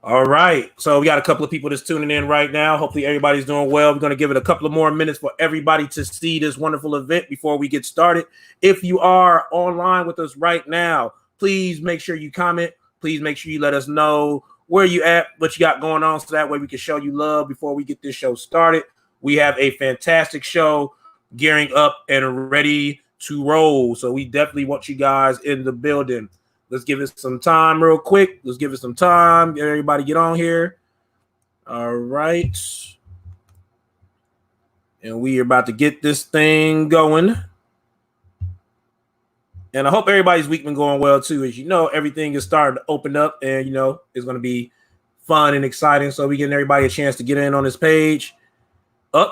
All right. So we got a couple of people that's tuning in right now. Hopefully everybody's doing well. We're going to give it a couple of more minutes for everybody to see this wonderful event before we get started. If you are online with us right now, please make sure you comment. Please make sure you let us know where you at, what you got going on, so that way we can show you love before we get this show started. We have a fantastic show gearing up and ready to roll. So we definitely want you guys in the building. Let's give it some time real quick. Let's give it some time. Get everybody get on here. All right. And we are about to get this thing going. And I hope everybody's week been going well too. As you know, everything is starting to open up and, you know, it's going to be fun and exciting. So we getting everybody a chance to get in on this page.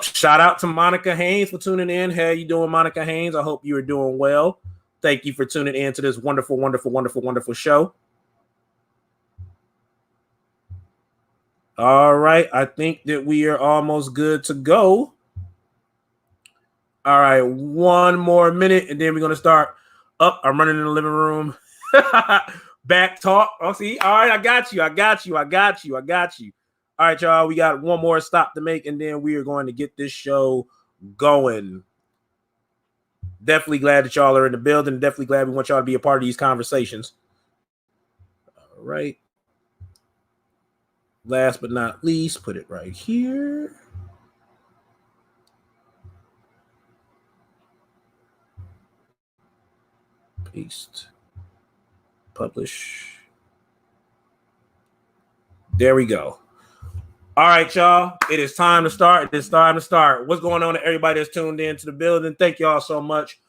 Shout out to Monica Haynes for tuning in. How you doing, Monica Haynes? I hope you are doing well. Thank you for tuning in to this wonderful, wonderful, wonderful, wonderful show. All right. I think that we are almost good to go. All right. One more minute, and then we're going to start. I'm running in the living room. Back talk. Oh, see? All right. I got you. All right, y'all. We got one more stop to make, and then we are going to get this show going. Definitely glad that y'all are in the building. Definitely glad we want y'all to be a part of these conversations. All right. Last but not least, put it right here. Paste. Publish. There we go. All right, y'all. It is time to start. What's going on to everybody that's tuned in to the building? Thank y'all so much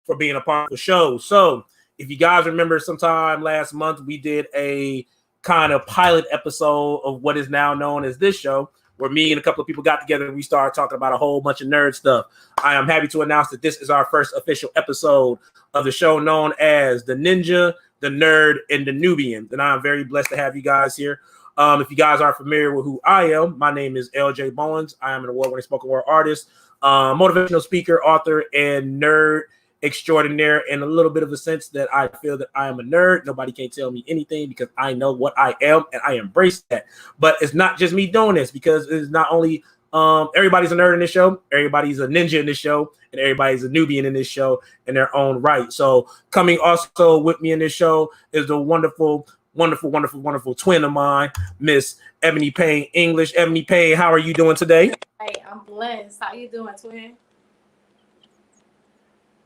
for being a part of the show. So if you guys remember, sometime last month, we did a kind of pilot episode of what is now known as this show, where me and a couple of people got together and we started talking about a whole bunch of nerd stuff. I am happy to announce that this is our first official episode of the show known as The Ninja, The Nerd, and The Nubian. And I'm very blessed to have you guys here. If you guys aren't familiar with who I am, my name is LJ Bowens. I am an award-winning spoken word artist, motivational speaker, author, and nerd extraordinaire, in a little bit of a sense that I feel that I am a nerd. Nobody can tell me anything because I know what I am and I embrace that. But it's not just me doing this, because it's not only everybody's a nerd in this show, everybody's a ninja in this show, and everybody's a Nubian in this show in their own right. So coming also with me in this show is the wonderful twin of mine, Miss Ebony Payne English. Ebony Payne, how are you doing today? Hey, I'm blessed. How you doing, twin?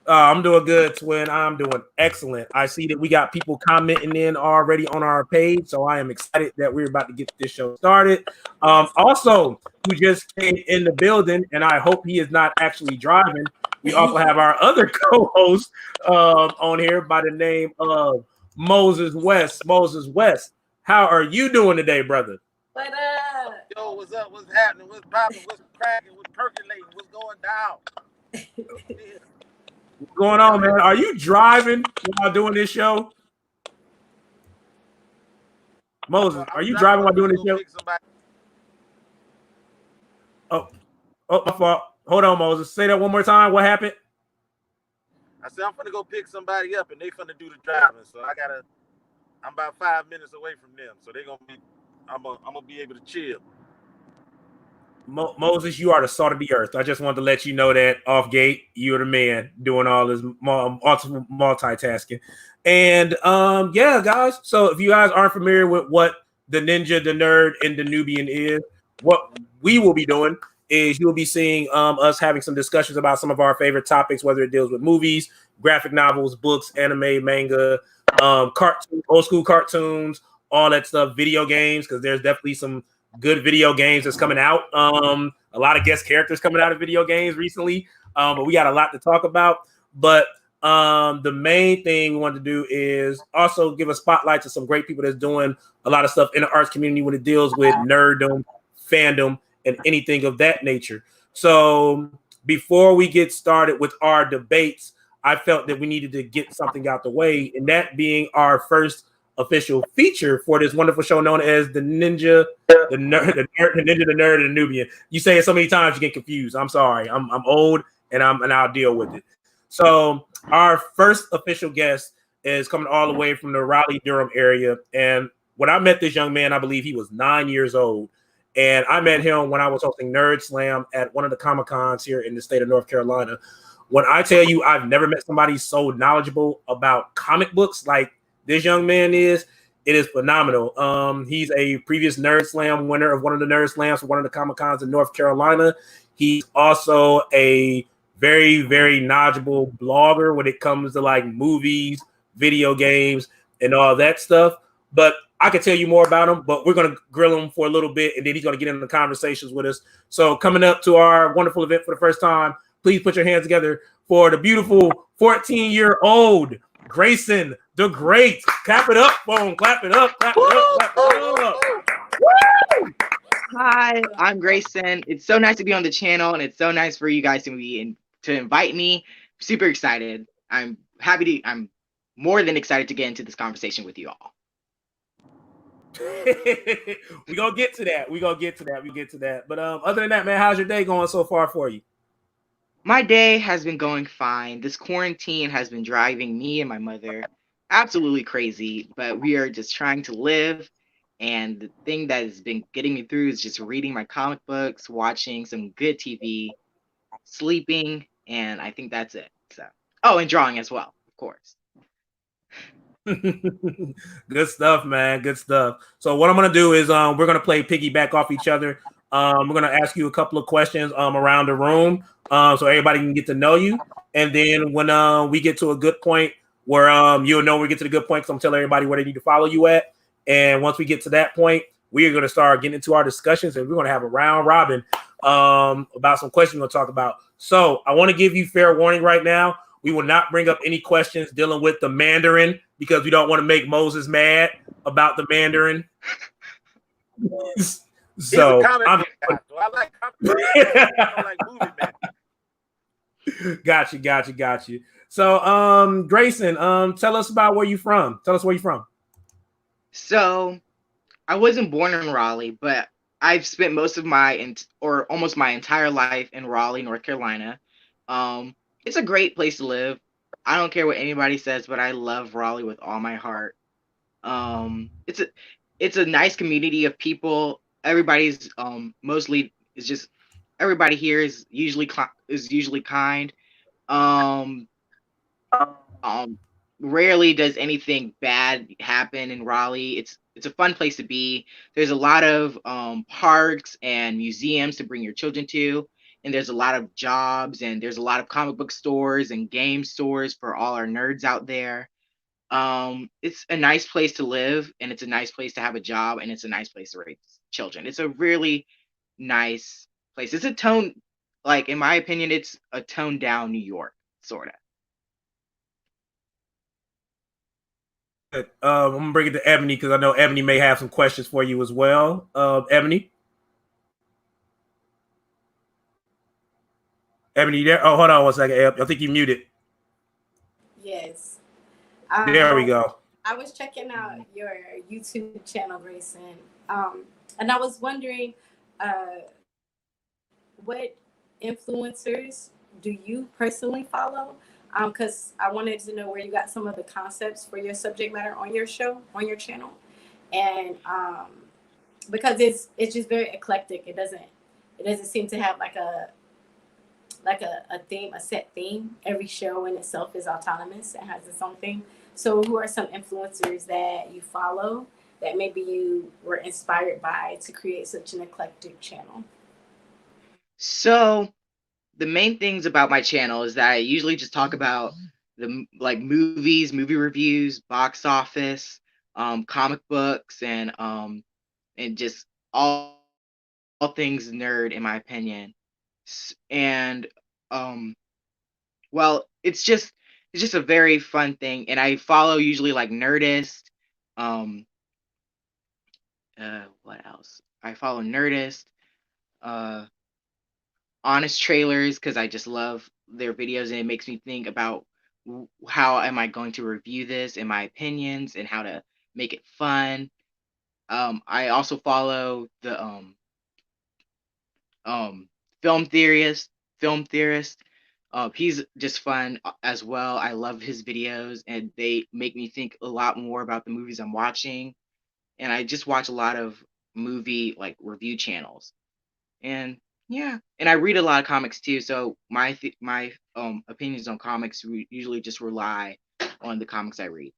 I'm doing good, twin. I'm doing excellent. I see that we got people commenting in already on our page, so I am excited that we're about to get this show started. Also, who just came in the building, and I hope he is not actually driving. We also have our other co-host on here by the name of Moses West. Moses West, how are you doing today, brother? What up? Yo, what's up? What's happening? What's popping? What's cracking? What's percolating? What's going down? What's going on, man? Are you driving while doing this show? Moses, are you driving while doing this show? Oh, my fault. Hold on, Moses. Say that one more time. What happened? I said I'm finna go pick somebody up and they finna do the driving. So I'm about 5 minutes away from them. So I'm gonna be able to chill. Moses, you are the salt of the earth. I just wanted to let you know that off gate, you're the man doing all this multitasking. And yeah, guys. So if you guys aren't familiar with what the Ninja, the Nerd, and the Nubian is, what we will be doing is you'll be seeing us having some discussions about some of our favorite topics, whether it deals with movies, graphic novels, books, anime, manga, cartoon, old school cartoons, all that stuff, video games, because there's definitely some good video games that's coming out. A lot of guest characters coming out of video games recently, but we got a lot to talk about. But the main thing we want to do is also give a spotlight to some great people that's doing a lot of stuff in the arts community when it deals with nerddom, fandom, and anything of that nature. So before we get started with our debates, I felt that we needed to get something out the way, and that being our first official feature for this wonderful show known as the Ninja, the Nerd, the Ninja, the Nerd, and the Nubian. You say it so many times you get confused. I'm sorry. I'm old, and I'll deal with it. So our first official guest is coming all the way from the Raleigh, Durham area, and when I met this young man, I believe he was 9 years old. And I met him when I was hosting Nerd Slam at one of the Comic Cons here in the state of North Carolina. When I tell you I've never met somebody so knowledgeable about comic books like this young man is, it is phenomenal. He's a previous Nerd Slam winner of one of the Nerd Slams for one of the Comic Cons in North Carolina. He's also a very, very knowledgeable blogger when it comes to like movies, video games, and all that stuff. But I can tell you more about him, but we're going to grill him for a little bit, and then he's going to get into the conversations with us. So coming up to our wonderful event for the first time, please put your hands together for the beautiful 14-year-old Greyson the Great. Clap it up, boom. Clap it up. Clap it up. Clap it up. Woo! Hi, I'm Greyson. It's so nice to be on the channel, and it's so nice for you guys to invite me. Super excited. I'm more than excited to get into this conversation with you all. We're gonna get to that. We get to that. But other than that, man, how's your day going so far for you? My day has been going fine. This quarantine has been driving me and my mother absolutely crazy, but we are just trying to live. And the thing that has been getting me through is just reading my comic books, watching some good TV, sleeping, and I think that's it. So, oh, and drawing as well, of course. Good stuff, man. Good stuff. So what I'm gonna do is we're gonna play piggyback off each other. We're gonna ask you a couple of questions around the room so everybody can get to know you. And then when we get to a good point where you'll know we get to the good point, because I'm telling everybody where they need to follow you at. And once we get to that point, we are gonna start getting into our discussions, and we're gonna have a round robin about some questions we're gonna talk about. So I want to give you fair warning right now. We will not bring up any questions dealing with the Mandarin because we don't want to make Moses mad about the Mandarin. So I like comic. I like movie man. Got you. So Greyson, tell us about where you're from. Tell us where you're from. So I wasn't born in Raleigh, but I've spent most of almost my entire life in Raleigh, North Carolina. It's a great place to live. I don't care what anybody says, but I love Raleigh with all my heart. It's a nice community of people. Everybody's mostly is just everybody here is usually kind. Rarely does anything bad happen in Raleigh. It's a fun place to be. There's a lot of parks and museums to bring your children to, and there's a lot of jobs, and there's a lot of comic book stores and game stores for all our nerds out there. It's a nice place to live, and it's a nice place to have a job, and it's a nice place to raise children. It's a really nice place. It's a tone, like in my opinion, it's a toned down New York, sort of. I'm gonna bring it to Ebony because I know Ebony may have some questions for you as well. Ebony, you there? Oh, hold on 1 second. I think you muted. Yes. There we go. I was checking out your YouTube channel, Greyson, and I was wondering, what influencers do you personally follow? Because I wanted to know where you got some of the concepts for your subject matter on your show, on your channel, and because it's just very eclectic. It doesn't seem to have like a theme, a set theme. Every show in itself is autonomous and has its own thing. So who are some influencers that you follow that maybe you were inspired by to create such an eclectic channel? So the main things about my channel is that I usually just talk about the movies, movie reviews, box office, comic books, and just all things nerd, in my opinion. And well, it's just a very fun thing, and I follow usually like Nerdist. What else? I follow Nerdist. Honest Trailers, because I just love their videos, and it makes me think about how am I going to review this and my opinions and how to make it fun. I also follow the film theorist. He's just fun as well. I love his videos, and they make me think a lot more about the movies I'm watching. and I just watch a lot of movie like review channels. And yeah, and I read a lot of comics too. So my opinions on comics usually just rely on the comics I read.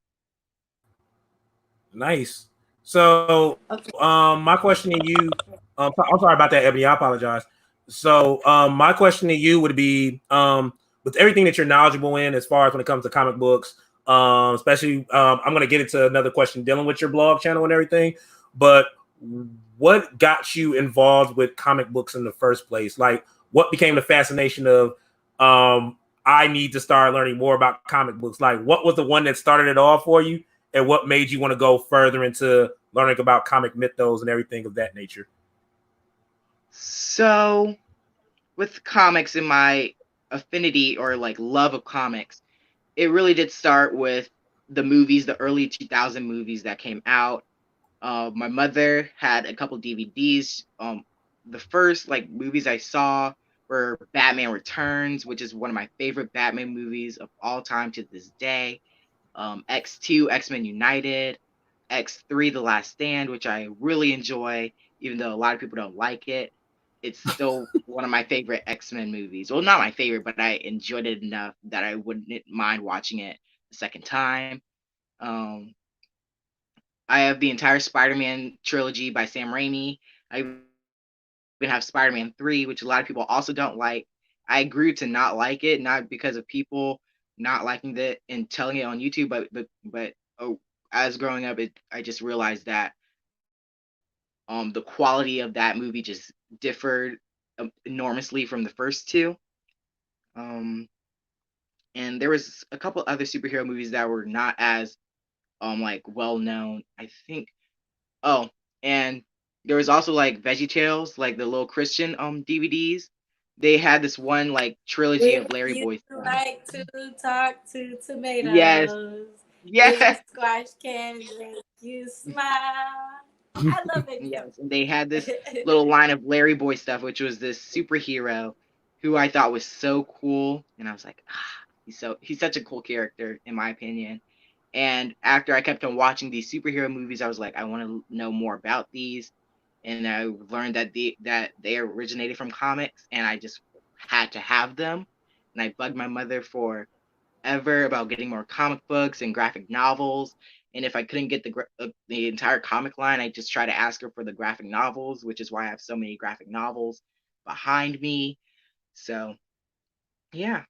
Nice. So, Okay. my question to you, I'm sorry about that, Ebony. I apologize. So, my question to you would be, with everything that you're knowledgeable in, as far as when it comes to comic books, especially, I'm going to get into another question dealing with your blog channel and everything. But what got you involved with comic books in the first place? Like, what became the fascination of, I need to start learning more about comic books? Like, what was the one that started it all for you? And what made you want to go further into learning about comic mythos and everything of that nature? So with comics and my affinity or like love of comics, it really did start with the movies, the early 2000 movies that came out. My mother had a couple DVDs. The first like movies I saw were Batman Returns, which is one of my favorite Batman movies of all time to this day. X2, X-Men United, X3, The Last Stand, which I really enjoy, even though a lot of people don't like it. It's still one of my favorite X-Men movies. Well, not my favorite, but I enjoyed it enough that I wouldn't mind watching it the second time. Um, I have the entire Spider-Man trilogy by Sam Raimi. I even have Spider-Man 3, which a lot of people also don't like. I grew to not like it, not because of people not liking it and telling it on YouTube, but oh, as growing up, I just realized that the quality of that movie just differed enormously from the first two. Um, and there was a couple other superhero movies that were not as like well known. I think. Oh, and there was also like Veggie Tales, like the little Christian DVDs. They had this one like trilogy If of Larry you Boy stuff. like to talk to Yes, tomatoes, yes, if squash can make you smile. I love it. yes. And they had this little line of Larry Boy stuff, which was this superhero who I thought was so cool, and I was like, he's such a cool character in my opinion. And after I kept on watching these superhero movies, I was like, I want to know more about these. And I learned that they originated from comics, and I just had to have them. And I bugged my mother for ever about getting more comic books and graphic novels. And if I couldn't get the entire comic line, I just try to ask her for the graphic novels, which is why I have so many graphic novels behind me. So yeah.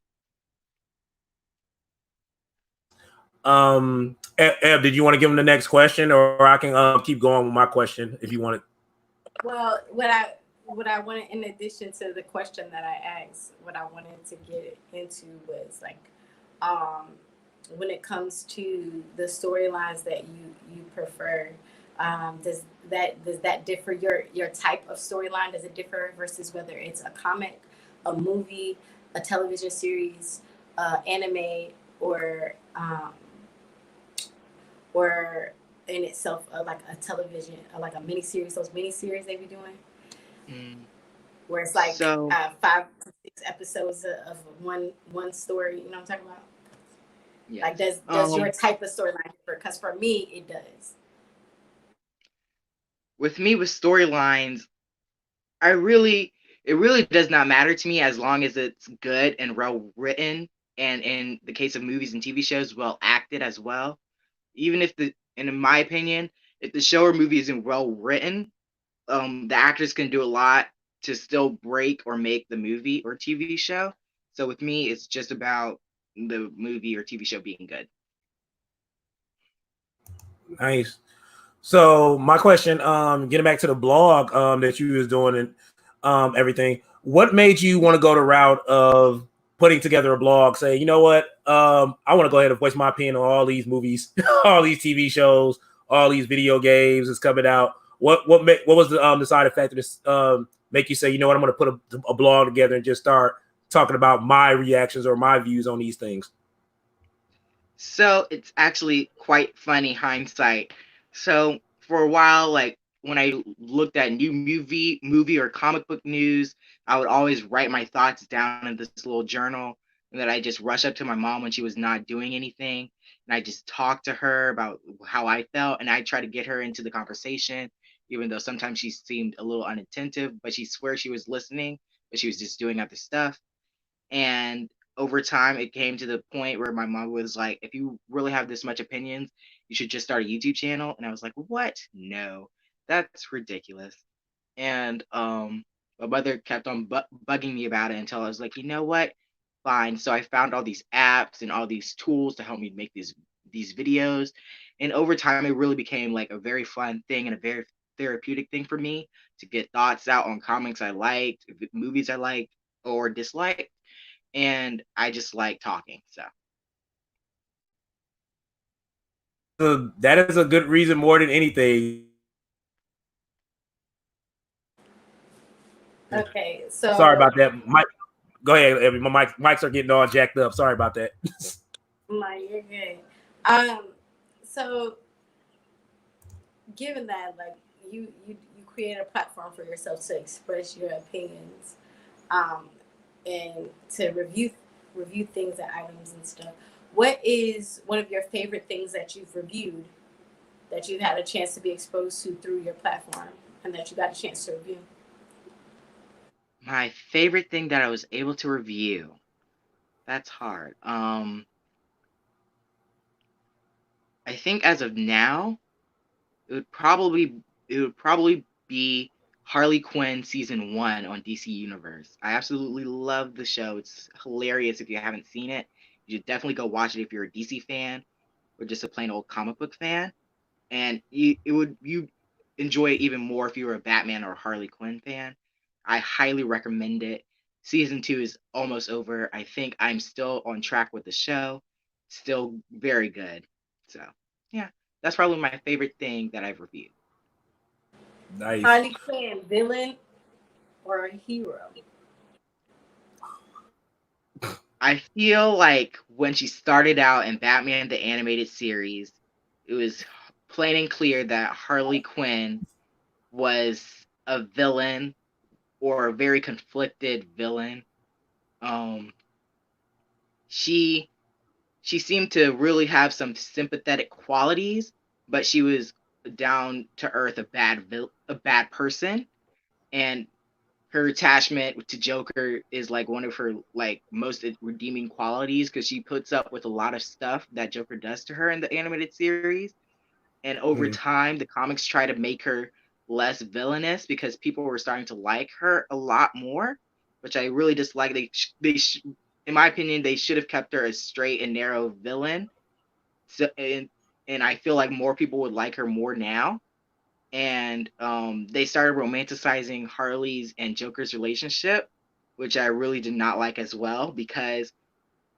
Eb, did you want to give him the next question, or I can keep going with my question if you want it? Well, what I wanted, in addition to the question that I asked, what I wanted to get into was like, um, when it comes to the storylines that you prefer, does that differ? Your type of storyline, does it differ versus whether it's a comic, a movie, a television series, anime, or or in itself, like a television, like a mini series, those mini series they be doing, Mm. where it's like So 5 to 6 episodes of one story. You know what I'm talking about? Like, yes. does your type of storyline differ? Because for me, it does. With me with storylines, I really it really does not matter to me as long as it's good and well written, and in the case of movies and TV shows, well acted as well. Even if and in my opinion, if the show or movie isn't well written, the actors can do a lot to still break or make the movie or TV show. So with me, it's just about the movie or TV show being good. Nice. So my question, getting back to the blog that you was doing and everything, what made you want to go the route of putting together a blog? Say, you know what, I want to go ahead and voice my opinion on all these movies, all these TV shows, all these video games that's coming out. What was the deciding factor to make you say, you know what, I'm going to put a blog together and just start talking about my reactions or my views on these things? So it's actually quite funny hindsight. So for a while, like when I looked at new movie or comic book news, I would always write my thoughts down in this little journal. and that I just rush up to my mom when she was not doing anything, and I just talk to her about how I felt, and I try to get her into the conversation, even though sometimes she seemed a little unattentive, but she swears she was listening, but she was just doing other stuff. And over time, it came to the point where my mom was like, if you really have this much opinions, you should just start a YouTube channel. And I was like, what? No, that's ridiculous. And my mother kept on bugging me about it until I was like, you know what? Fine. So I found all these apps and all these tools to help me make these videos. And over time, it really became like a very fun thing and a very therapeutic thing for me to get thoughts out on comics I liked, movies I liked or disliked. And I just like talking. So that is a good reason more than anything. Okay, so Sorry about that, Mike. Go ahead, Evie. My mics are getting all jacked up. Sorry about that. Mike, you're good. So given that, like you create a platform for yourself to express your opinions, and to review things and items and stuff. What is one of your favorite things that you've reviewed that you've had a chance to be exposed to through your platform and that you got a chance to review? my favorite thing that I was able to review. That's hard. I think as of now, it would probably be Harley Quinn season 1 on DC Universe. I absolutely love the show. It's hilarious. If you haven't seen it, you should definitely go watch it if you're a DC fan or just a plain old comic book fan. And you enjoy it even more if you were a Batman or Harley Quinn fan. I highly recommend it. Season 2 is almost over. I think I'm still on track with the show. Still very good. So yeah, that's probably my favorite thing that I've reviewed. Nice. Harley Quinn, villain or hero? I feel like when she started out in Batman the Animated Series, it was plain and clear that Harley Quinn was a villain or a very conflicted villain. She seemed to really have some sympathetic qualities, but she was down to earth a bad person, and her attachment to Joker is like one of her like most redeeming qualities because she puts up with a lot of stuff that Joker does to her in the animated series. And over time, the comics try to make her less villainous because people were starting to like her a lot more, which I really dislike. In my opinion, they should have kept her a straight and narrow villain. So, and I feel like more people would like her more now. And they started romanticizing Harley's and Joker's relationship, which I really did not like as well, because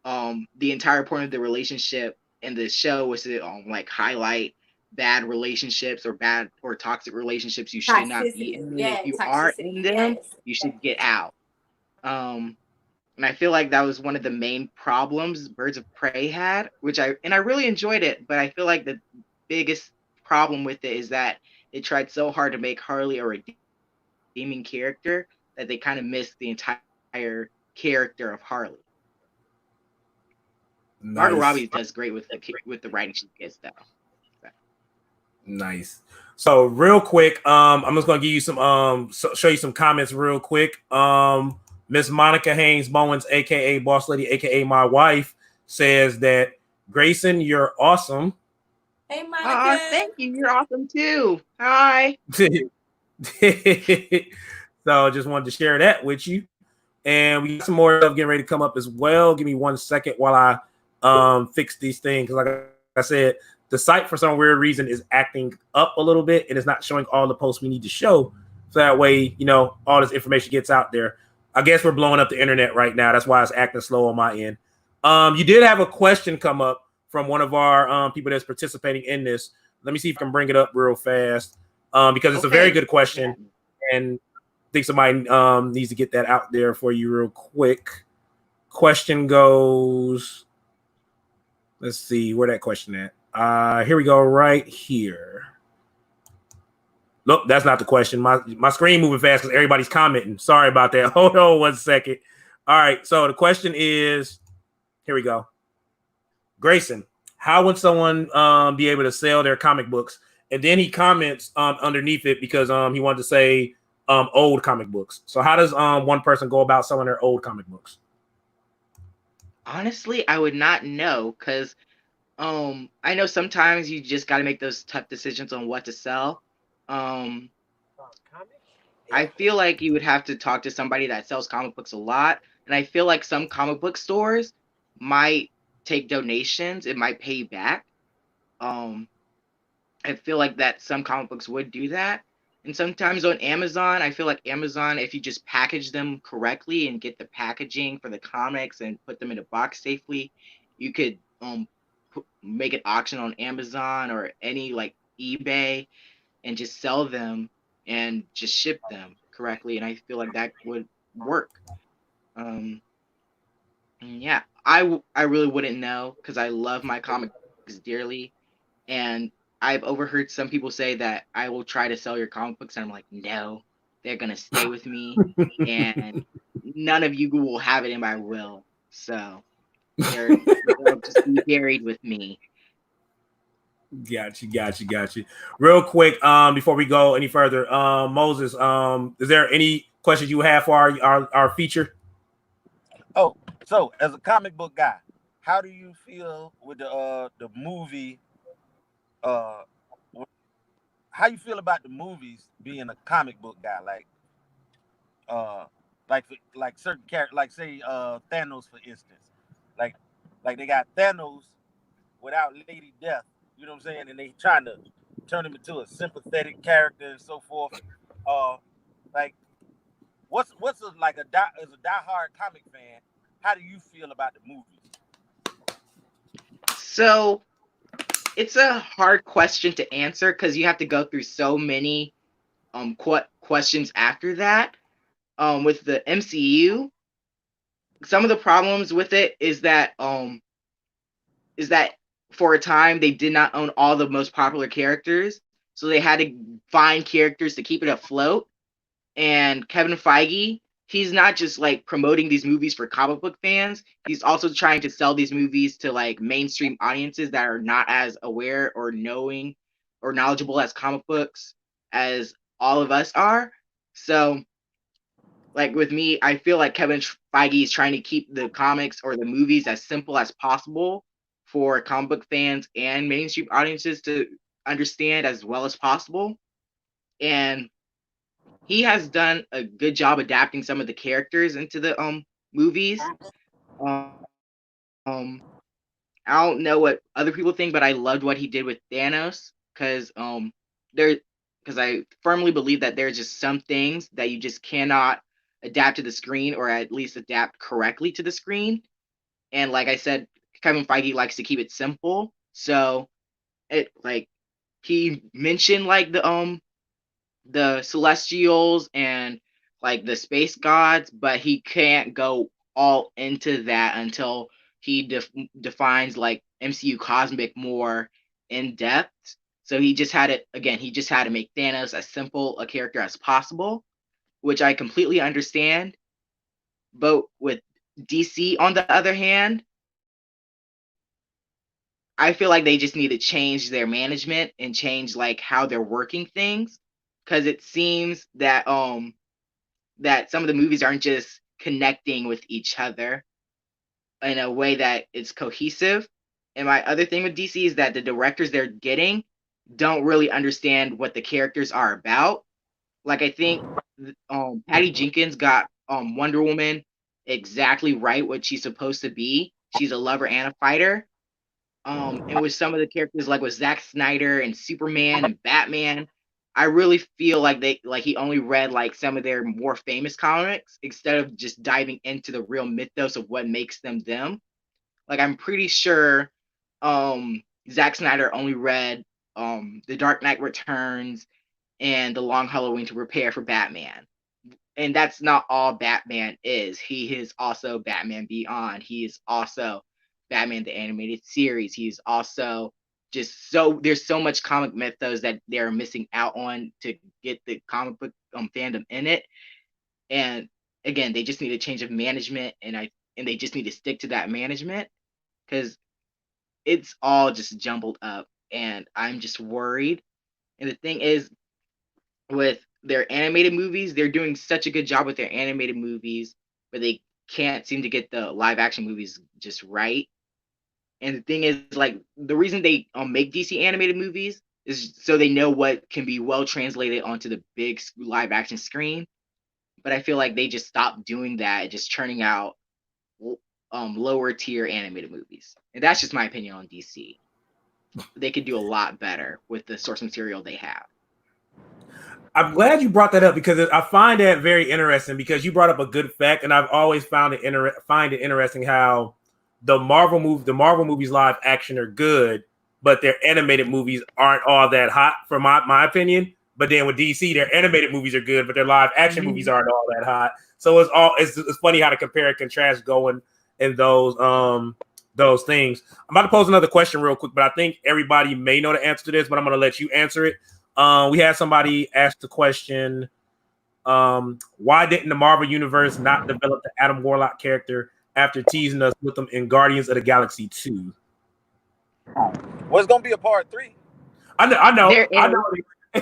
the entire point of the relationship in the show was to like highlight bad relationships or toxic relationships you should not be in. Yeah, If you are toxicity. in them, Yes. you should get out. And I feel like that was one of the main problems Birds of Prey had, I really enjoyed it, but I feel like the biggest problem with it is that they tried so hard to make Harley a redeeming character that they kind of missed the entire character of Harley. Nice. Margot Robbie does great with the writing she gets though. So. Nice. So real quick, I'm just gonna give you some show you some comments real quick. Miss Monica Haynes Bowens, aka Boss Lady, aka my wife, says that Greyson, you're awesome. Hey Monica. Thank you. You're awesome too. Hi. So just wanted to share that with you. And we got some more stuff getting ready to come up as well. Give me 1 second while I fix these things. Because like I said, the site for some weird reason is acting up a little bit and it's not showing all the posts we need to show. So that way, all this information gets out there. I guess we're blowing up the internet right now. That's why it's acting slow on my end. You did have a question come up from one of our people that's participating in this. Let me see if I can bring it up real fast because it's a very good question. Yeah. And I think somebody needs to get that out there for you real quick. Question goes, let's see where that question at. Here we go right here. Nope, that's not the question. My screen moving fast because everybody's commenting. Sorry about that. Hold on 1 second. All right, so the question is, Here we go. Greyson, how would someone be able to sell their comic books? And then he comments underneath it because he wanted to say old comic books. So how does one person go about selling their old comic books? Honestly, I would not know because I know sometimes you just got to make those tough decisions on what to sell. Um, I feel like you would have to talk to somebody that sells comic books a lot, and I feel like some comic book stores might take donations. It might pay you back. Um, I feel like that some comic books would do that. And sometimes on Amazon, I feel like Amazon, if you just package them correctly and get the packaging for the comics and put them in a box safely, you could make an auction on Amazon or any like eBay and just sell them and just ship them correctly. And I feel like that would work. Um, yeah, I really wouldn't know because I love my comics dearly. And I've overheard some people say that I will try to sell your comic books, and I'm like, no, they're gonna stay with me, and none of you will have it in my will. So they'll just be buried with me. Got you. Real quick, before we go any further, Moses, is there any questions you have for our feature? Oh, so as a comic book guy, how do you feel with the movie? Uh, how you feel about the movies being a comic book guy? Uh, like certain characters, like say Thanos for instance, like like they got Thanos without Lady Death. You know what I'm saying? And they trying to turn him into a sympathetic character and so forth. Uh, like what's as a diehard comic fan? How do you feel about the movies? So it's a hard question to answer because you have to go through so many questions after that. With the MCU, some of the problems with it is that for a time they did not own all the most popular characters, so they had to find characters to keep it afloat. And Kevin Feige, he's not just like promoting these movies for comic book fans, he's also trying to sell these movies to like mainstream audiences that are not as aware or knowing or knowledgeable as comic books as all of us are. So like with me, I feel like Kevin Feige is trying to keep the comics or the movies as simple as possible for comic book fans and mainstream audiences to understand as well as possible. And he has done a good job adapting some of the characters into the movies. I don't know what other people think, but I loved what he did with Thanos because there because I firmly believe that there's just some things that you just cannot adapt to the screen or at least adapt correctly to the screen. And like I said, Kevin Feige likes to keep it simple. So it like he mentioned like the celestials and like the space gods, but he can't go all into that until he defines like MCU cosmic more in depth. So he just had it again. He just had to make Thanos as simple a character as possible, which I completely understand. But with DC, on the other hand, I feel like they just need to change their management and change like how they're working things, because it seems that some of the movies aren't just connecting with each other in a way that it's cohesive. And my other thing with DC is that the directors they're getting don't really understand what the characters are about. Like I think Patty Jenkins got Wonder Woman exactly right what she's supposed to be. She's a lover and a fighter. And with some of the characters like with Zack Snyder and Superman and Batman, I really feel like he only read like some of their more famous comics instead of just diving into the real mythos of what makes them them. Like I'm pretty sure Zack Snyder only read The Dark Knight Returns and The Long Halloween to prepare for Batman. And that's not all Batman is. He is also Batman Beyond. He is also Batman the Animated Series. He's also just so there's so much comic mythos that they're missing out on to get the comic book fandom in it. And again, they just need a change of management, and they just need to stick to that management. because it's all just jumbled up, and I'm just worried. And the thing is, with their animated movies, they're doing such a good job with their animated movies, but they can't seem to get the live action movies just right. And the thing is, like, the reason they make DC animated movies is so they know what can be well translated onto the big live action screen. But I feel like they just stopped doing that, just churning out lower tier animated movies. And that's just my opinion on DC. They could do a lot better with the source material they have. I'm glad you brought that up because I find that very interesting because you brought up a good fact, and I've always find it interesting how the Marvel movies live action are good, but their animated movies aren't all that hot, from my opinion. But then with DC, their animated movies are good, but their live action movies aren't all that hot. So it's funny how to compare and contrast going in those things. I'm about to pose another question real quick, but I think everybody may know the answer to this, but I'm going to let you answer it. We had somebody ask the question, why didn't the Marvel Universe not develop the Adam Warlock character after teasing us with them in Guardians of the Galaxy 2? Well, it's going to be a part 3. I know.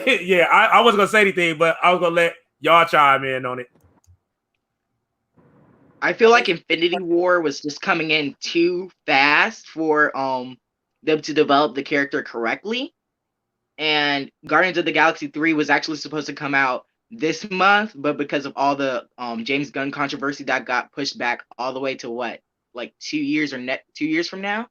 Yeah, I wasn't going to say anything, but I was going to let y'all chime in on it. I feel like Infinity War was just coming in too fast for them to develop the character correctly. And Guardians of the Galaxy 3 was actually supposed to come out this month, but because of all the James Gunn controversy, that got pushed back all the way to what, like 2 years or 2 years from now.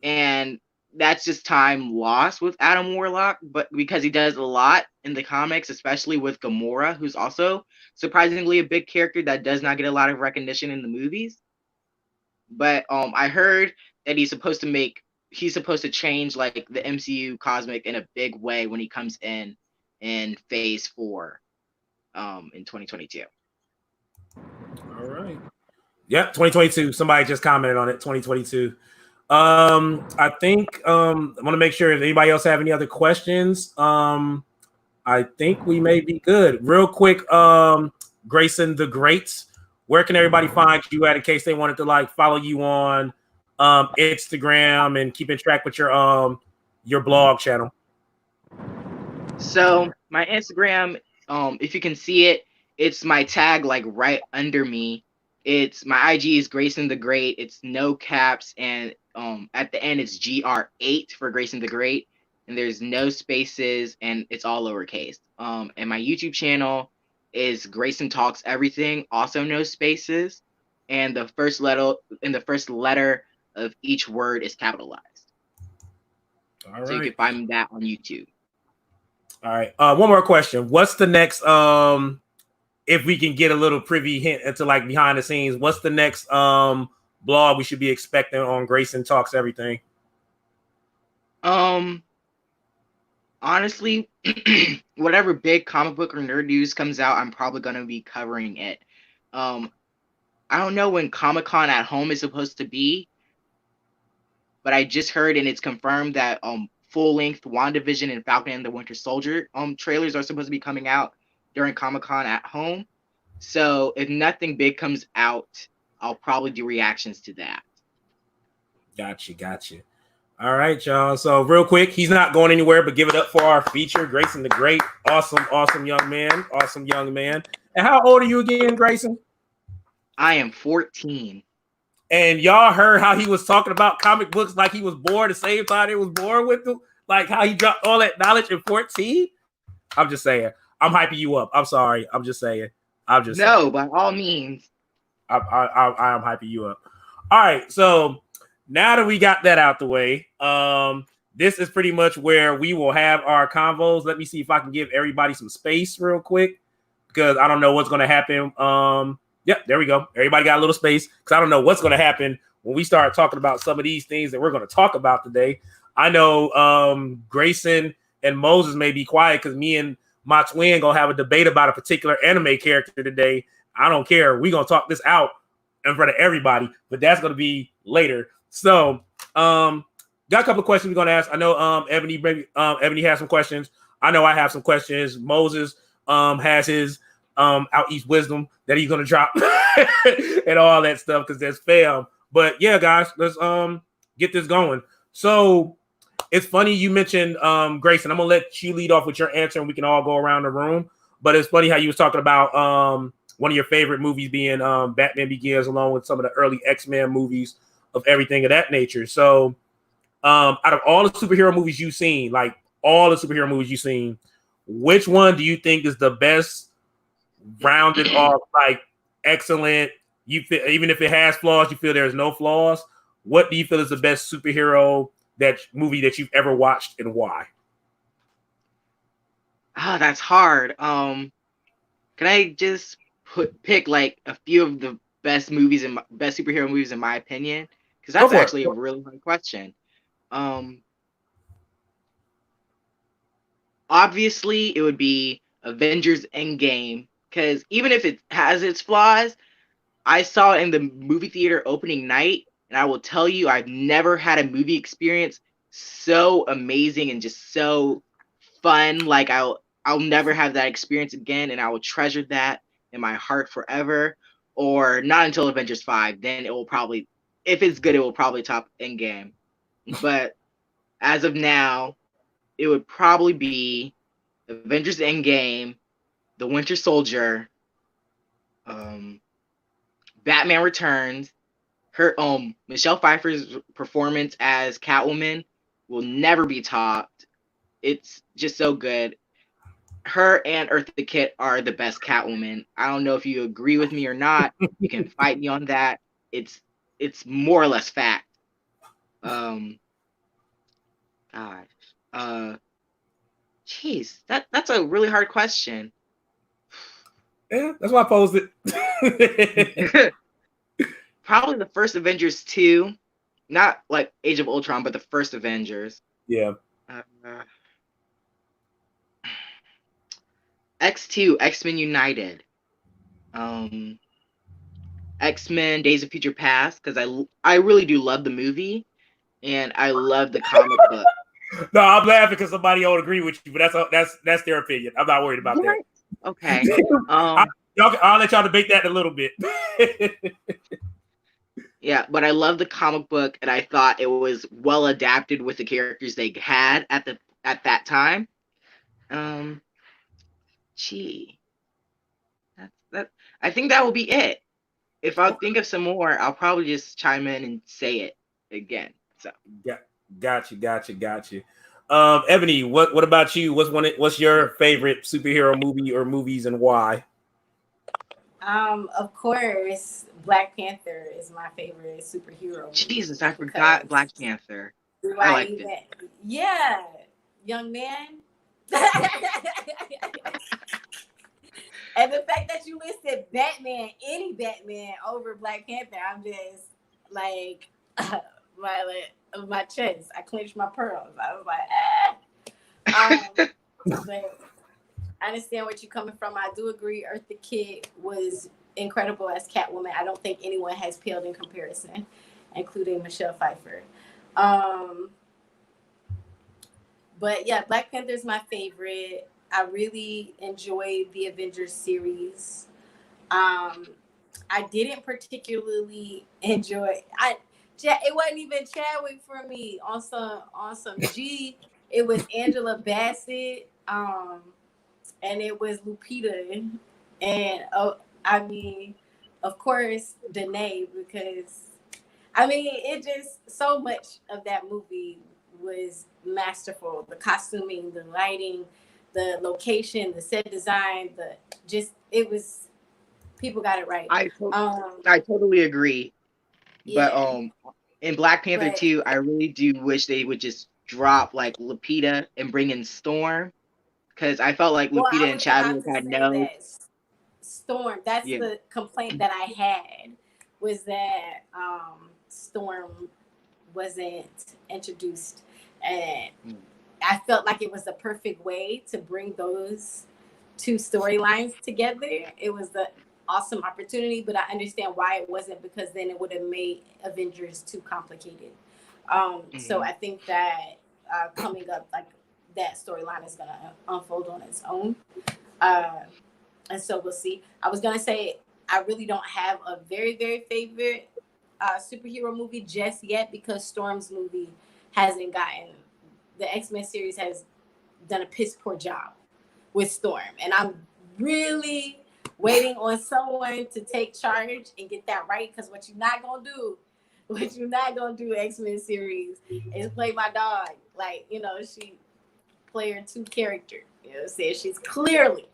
And that's just time lost with Adam Warlock, but because he does a lot in the comics, especially with Gamora, who's also surprisingly a big character that does not get a lot of recognition in the movies. But I heard that he's supposed to change like the MCU cosmic in a big way when he comes in Phase 4 in 2022. All right. Yep, 2022. Somebody just commented on it. 2022. I think I want to make sure if anybody else have any other questions. I think we may be good. Real quick, Greyson the Great, where can everybody find you at in case they wanted to like follow you on Instagram and keeping track with your blog channel? So my Instagram, if you can see it, it's my tag like right under me. It's my IG is Greyson the Great. It's no caps, and at the end it's GR8 for Greyson the Great, and there's no spaces, and it's all lowercase. And my YouTube channel is Greyson Talks Everything, also no spaces, and the first letter of each word is capitalized. All right. So you can find that on YouTube. All right. One more question. What's the next if we can get a little privy hint into like behind the scenes, what's the next blog we should be expecting on Greyson Talks Everything? Honestly, whatever big comic book or nerd news comes out, I'm probably gonna be covering it. I don't know when Comic-Con at Home is supposed to be, but I just heard and it's confirmed that full-length WandaVision and Falcon and the Winter Soldier trailers are supposed to be coming out during Comic-Con at Home. So if nothing big comes out, I'll probably do reactions to that. Gotcha. All right, y'all. So real quick, he's not going anywhere, but give it up for our feature, Greyson the Great. Awesome young man. Awesome young man. And how old are you again, Greyson? I am 14. And y'all heard how he was talking about comic books like he was born the same time he was born with them? Like how he dropped all that knowledge at 14? I'm just saying. I'm hyping you up. I'm sorry. I'm just saying. No, by all means. I am hyping you up. All right. So now that we got that out the way, this is pretty much where we will have our convos. Let me see if I can give everybody some space real quick because I don't know what's going to happen. Yep, there we go. Everybody got a little space because I don't know what's going to happen when we start talking about some of these things that we're going to talk about today. I know Greyson and Moses may be quiet because me and my twin going to have a debate about a particular anime character today. I don't care. We're going to talk this out in front of everybody, but that's going to be later. So got a couple of questions we're going to ask. I know Ebony has some questions. I know I have some questions. Moses has his out east wisdom that he's going to drop and all that stuff because there's fam. But yeah, guys, let's get this going. So it's funny you mentioned Grayson. I'm gonna let you lead off with your answer, and we can all go around the room. But it's funny how you was talking about one of your favorite movies being Batman Begins, along with some of the early X-Men movies of everything of that nature. So out of all the superhero movies you've seen, like all the superhero movies you've seen, which one do you think is the best rounded off, like excellent? You feel, even if it has flaws, you feel there's no flaws. What do you feel is the best superhero movie that you've ever watched, and why? Oh, that's hard. Can I just pick like a few of the best movies and best superhero movies in my opinion? Because Go that's for it. actually a really hard question. Obviously, it would be Avengers Endgame because even if it has its flaws, I saw it in the movie theater opening night, and I will tell you, I've never had a movie experience so amazing and just so fun. Like I'll never have that experience again, and I will treasure that in my heart forever. Or not until Avengers 5, then it will probably, if it's good, it will probably top Endgame. But as of now, it would probably be Avengers Endgame, The Winter Soldier, um, Batman Returns. Her Michelle Pfeiffer's performance as Catwoman will never be topped. It's just so good. Her and Eartha Kitt are the best Catwoman. I don't know if you agree with me or not. You can fight me on that. It's more or less fact. Um, gosh, jeez, that's a really hard question. Yeah, that's why I posed it. Probably the first Avengers 2, not like Age of Ultron, but the first Avengers. Yeah. X2, X-Men United. X-Men Days of Future Past, because I really do love the movie and I love the comic book. No, I'm laughing because somebody don't agree with you, but that's their opinion. I'm not worried about What? that. Okay. I'll let y'all debate that in a little bit. Yeah, but I love the comic book, and I thought it was well adapted with the characters they had at that time. Gee, that. I think that will be it. If I think of some more, I'll probably just chime in and say it again. So Yeah, got you. Ebony, what about you? What's your favorite superhero movie or movies, and why? Of course, Black Panther is my favorite superhero movie. Jesus, I forgot Black Panther. I liked it. Yeah, young man. And the fact that you listed Batman, any Batman, over Black Panther, I'm just like my chest. I clenched my pearls. I was like, but I understand what you're coming from. I do agree. Eartha Kitt was incredible as Catwoman. I don't think anyone has paled in comparison, including Michelle Pfeiffer. But yeah, Black Panther is my favorite. I really enjoyed the Avengers series. I didn't particularly enjoy. It wasn't even Chadwick for me on some G. It was Angela Bassett. And it was Lupita, and I mean, of course, Danae, because I mean, it just so much of that movie was masterful. The costuming, the lighting, the location, the set design, it was people got it right. I totally agree. But Yeah. in Black Panther 2, I really do wish they would just drop like Lupita and bring in Storm. Because I felt like Lupita and Chadwick had no Storm. That's the complaint that I had, was that Storm wasn't introduced, and I felt like it was the perfect way to bring those two storylines together. It was the awesome opportunity, but I understand why it wasn't, because then it would have made Avengers too complicated. So I think that coming up, like, that storyline is gonna unfold on its own, and so we'll see. I was gonna say I really don't have a very, very favorite superhero movie just yet because Storm's movie hasn't gotten, the X-Men series has done a piss poor job with Storm, and I'm really waiting on someone to take charge and get that right, because what you're not gonna do X-Men series is play my dog. Like, you know, she play her two character. You know what I'm saying? She's clearly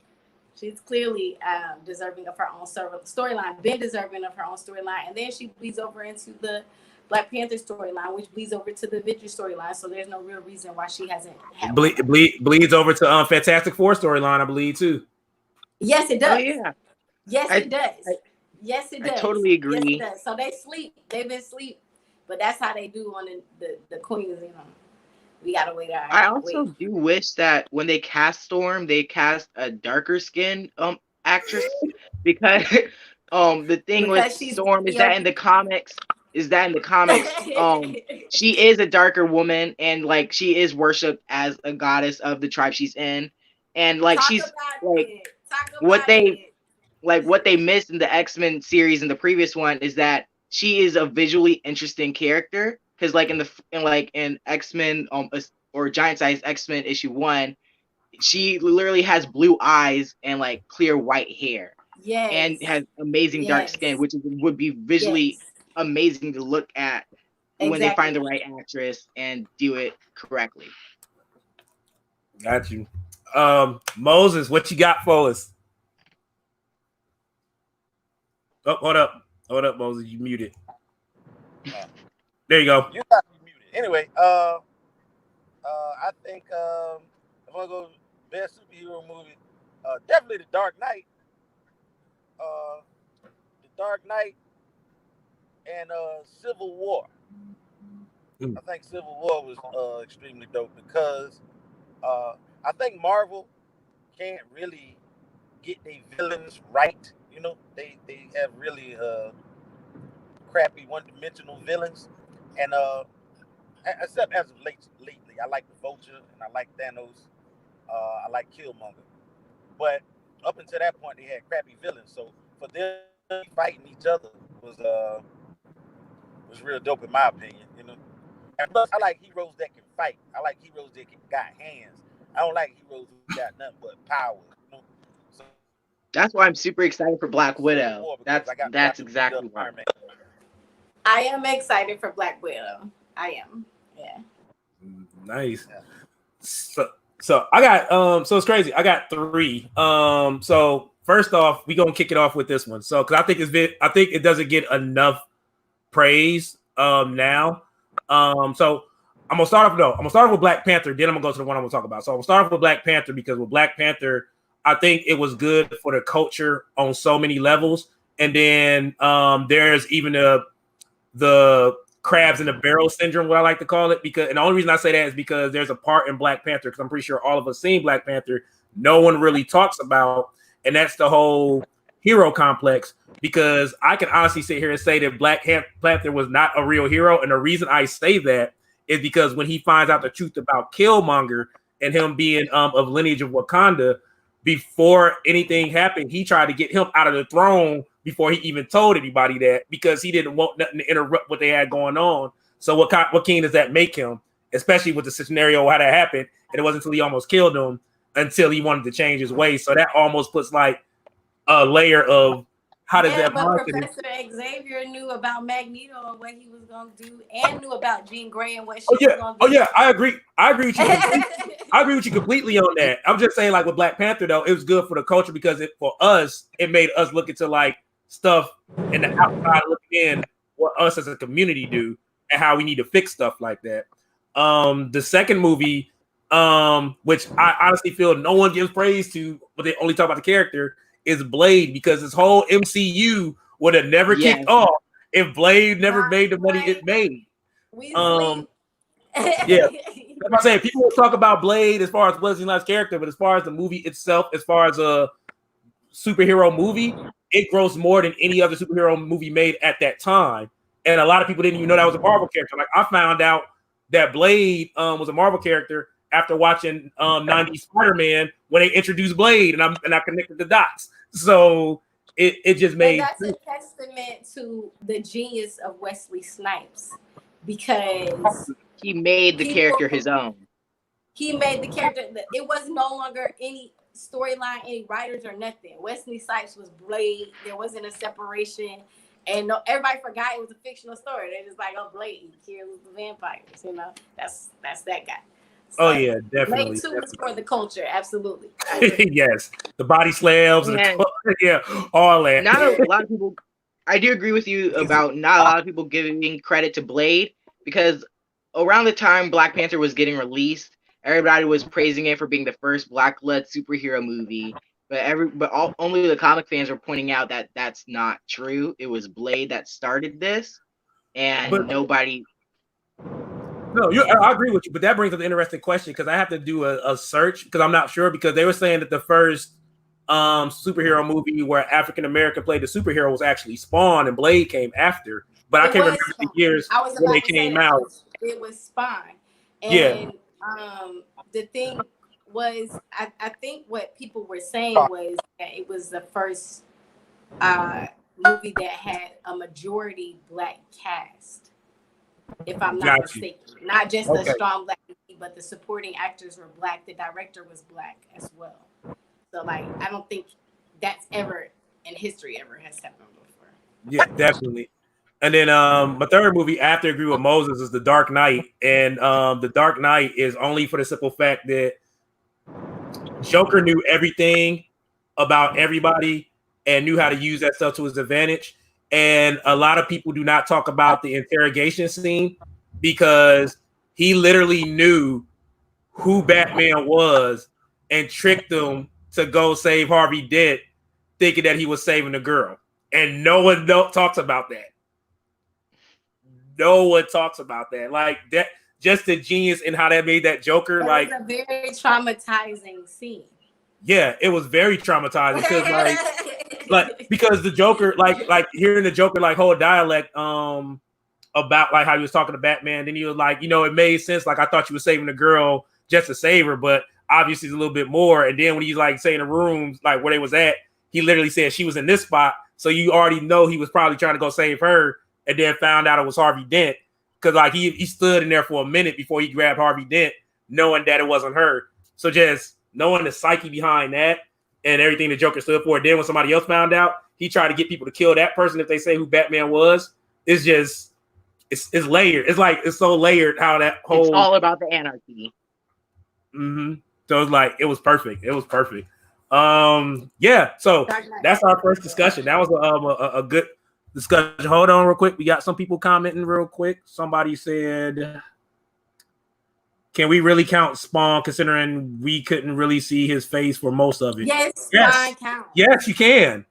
deserving of her own storyline, been deserving of her own storyline, and then she bleeds over into the Black Panther storyline, which bleeds over to the Avengers storyline. So there's no real reason why she hasn't had bleeds over to Fantastic Four storyline, I believe, too. Yes, it does. Oh yeah. Yes, it does. Yes, it does. I totally agree. Yes, it does. So they sleep. They've been asleep, but that's how they do on the queens. You know, we gotta wait. I also do wish that when they cast Storm, they cast a darker skinned actress, because the thing with Storm is that in the comics she is a darker woman, and like she is worshipped as a goddess of the tribe she's in, and like she's like what they missed in the X-Men series in the previous one is that she is a visually interesting character, because like in X-Men or Giant Size X-Men issue 1, she literally has blue eyes and like clear white hair. Yes. And has amazing dark skin, which would be visually amazing to look at when they find the right actress and do it correctly. Got you. Moses, what you got for us? Oh, hold up, Moses. You muted. There you go. You got me muted. Anyway, I think if I go best superhero movie, definitely The Dark Knight. The Dark Knight and Civil War. I think Civil War was extremely dope because I think Marvel can't really get their villains right. You know, they have really crappy one-dimensional villains, and except as of lately, I like the Vulture and I like Thanos. I like Killmonger, but up until that point, they had crappy villains. So for them fighting each other was real dope in my opinion. You know, and plus I like heroes that can fight. I like heroes that got hands. I don't like heroes who got nothing but power. You know, so that's why I'm super excited for Black Widow. That's exactly why. I am excited for Black Widow. I am. Yeah. Nice. Yeah. So I got so it's crazy. I got 3. So first off, we gonna kick it off with this one. So because I think it doesn't get enough praise now. So I'm gonna start off with Black Panther. Then I'm gonna go to the one I'm gonna talk about. So I'm gonna start off with Black Panther because with Black Panther, I think it was good for the culture on so many levels. And then there's even the crabs in the barrel syndrome, what I like to call it, because, and the only reason I say that is because there's a part in Black Panther, because I'm pretty sure all of us seen Black Panther, no one really talks about, and that's the whole hero complex. Because I can honestly sit here and say that Black Panther was not a real hero, and the reason I say that is because when he finds out the truth about Killmonger and him being of lineage of Wakanda, before anything happened, he tried to get him out of the throne before he even told anybody that, because he didn't want nothing to interrupt what they had going on. So what king does that make him, especially with the scenario how that happened? And it wasn't until he almost killed him until he wanted to change his ways. So that almost puts like a layer of how does that. But Professor Xavier knew about Magneto and what he was gonna do, and knew about Jean Grey and what she was gonna do. Oh yeah, I agree with you. I agree with you completely on that. I'm just saying, like with Black Panther though, it was good for the culture because for us, it made us look into like stuff in the outside looking in, what us as a community do and how we need to fix stuff like that. The second movie, which I honestly feel no one gives praise to, but they only talk about the character, is Blade, because this whole MCU would have never kicked off if Blade never made the money it made. Yeah, like I say, people will talk about Blade as far as Wesley Snipes' character, but as far as the movie itself, as far as a superhero movie, it grossed more than any other superhero movie made at that time. And a lot of people didn't even know that was a Marvel character. Like I found out that Blade was a Marvel character after watching 90s Spider-Man when they introduced Blade, and I connected the dots. So it just And made that's a testament to the genius of Wesley Snipes, because He made the character his own. he made the character. It was no longer any storyline, any writers or nothing. Wesley Snipes was Blade. There wasn't a separation, and everybody forgot it was a fictional story. They just like, oh, Blade kills the vampires. You know, that's that guy. So, oh yeah, definitely. Blade 2 was for the culture, absolutely. Yes, the body slams, and yeah, all that. Not a lot of people. I do agree with you about not a lot of people giving credit to Blade, because around the time Black Panther was getting released, everybody was praising it for being the first Black-led superhero movie. But only the comic fans were pointing out that that's not true. It was Blade that started this, and nobody. No, I agree with you, but that brings up an interesting question, because I have to do a search, because I'm not sure, because they were saying that the first superhero movie where African American played the superhero was actually Spawn, and Blade came after. But I can't remember the years when they came out. It was Spawn. And yeah. The thing was, I think what people were saying was that it was the first movie that had a majority Black cast, if I'm not mistaken. Not just the strong Black, but the supporting actors were Black. The director was Black as well. So, like, I don't think that's ever in history ever has happened before. Yeah, definitely. And then my third movie after Agree with Moses is The Dark Knight. And The Dark Knight is only for the simple fact that Joker knew everything about everybody and knew how to use that stuff to his advantage. And a lot of people do not talk about the interrogation scene, because he literally knew who Batman was and tricked them to go save Harvey Dent, thinking that he was saving the girl. And no one talks about that. No one talks about that. Like, that, just the genius in how that made that Joker. Like, it was a very traumatizing scene. Yeah, it was very traumatizing, because because the Joker, like hearing the Joker like whole dialect about like how he was talking to Batman, then he was like, it made sense. Like, I thought you were saving the girl just to save her, but obviously it's a little bit more. And then when he's like saying the rooms like where they was at, he literally said she was in this spot, so you already know he was probably trying to go save her, and then found out it was Harvey Dent, because like he stood in there for a minute before he grabbed Harvey Dent, knowing that it wasn't her. So just knowing the psyche behind that and everything the Joker stood for. Then when somebody else found out, he tried to get people to kill that person if they say who Batman was. It's just, it's layered. It's like, it's so layered how that whole. It's all about the anarchy. Mm-hmm. So it's like, it was perfect. It was perfect. Yeah. So that's our first discussion. That was a good discussion. Hold on real quick. We got some people commenting real quick. Somebody said, can we really count Spawn, considering we couldn't really see his face for most of it? Yes, Spawn counts. Yes, you can.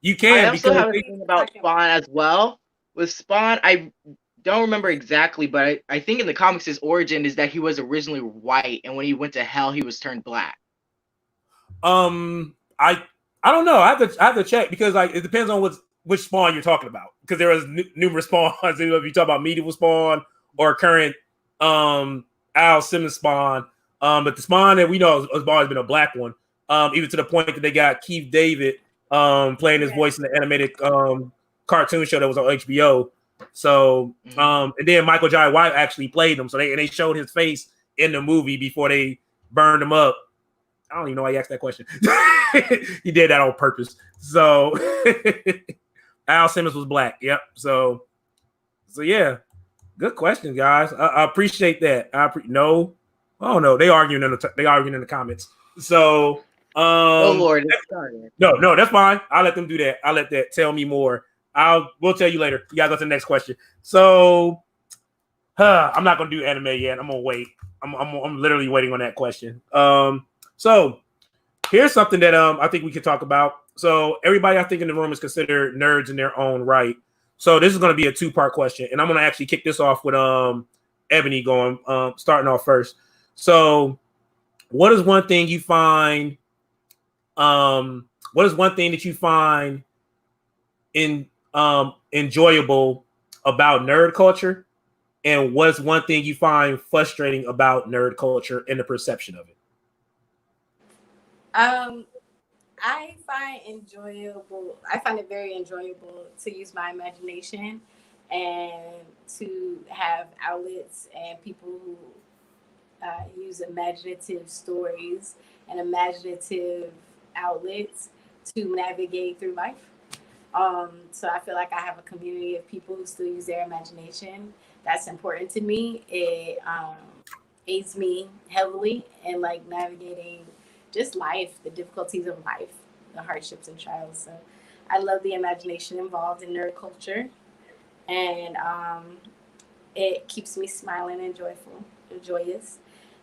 You can. I also have a thing about Spawn as well. With Spawn, I don't remember exactly, but I think in the comics his origin is that he was originally white, and when he went to hell, he was turned black. I don't know. I have to check, because like it depends on which Spawn you're talking about, because there was numerous Spawns. If you talk about medieval Spawn or current Al Simmons Spawn, but the Spawn that we know has always been a black one, even to the point that they got Keith David playing his voice in the animated cartoon show that was on HBO. So and then Michael Jai White actually played him, so they showed his face in the movie before they burned him up. I don't even know why he asked that question. He did that on purpose. So Al Simmons was black. Yep. So yeah. Good question, guys. I appreciate that. No. Oh no, they arguing in the comments. So oh Lord, no, that's fine. I'll let them do that. I'll let that tell me more. We'll tell you later. You guys go to the next question. So I'm not gonna do anime yet. I'm gonna wait. I'm literally waiting on that question. So here's something that I think we could talk about. So everybody I think in the room is considered nerds in their own right. So this is going to be a two-part question, and I'm going to actually kick this off with Ebony starting off first. So what is one thing you find what is one thing that you find enjoyable about nerd culture, and what's one thing you find frustrating about nerd culture and the perception of it? I I find it very enjoyable to use my imagination and to have outlets and people who use imaginative stories and imaginative outlets to navigate through life. So I feel like I have a community of people who still use their imagination. That's important to me. It aids me heavily in like navigating just life, the difficulties of life, the hardships and trials. So I love the imagination involved in nerd culture, and it keeps me smiling and joyful and joyous.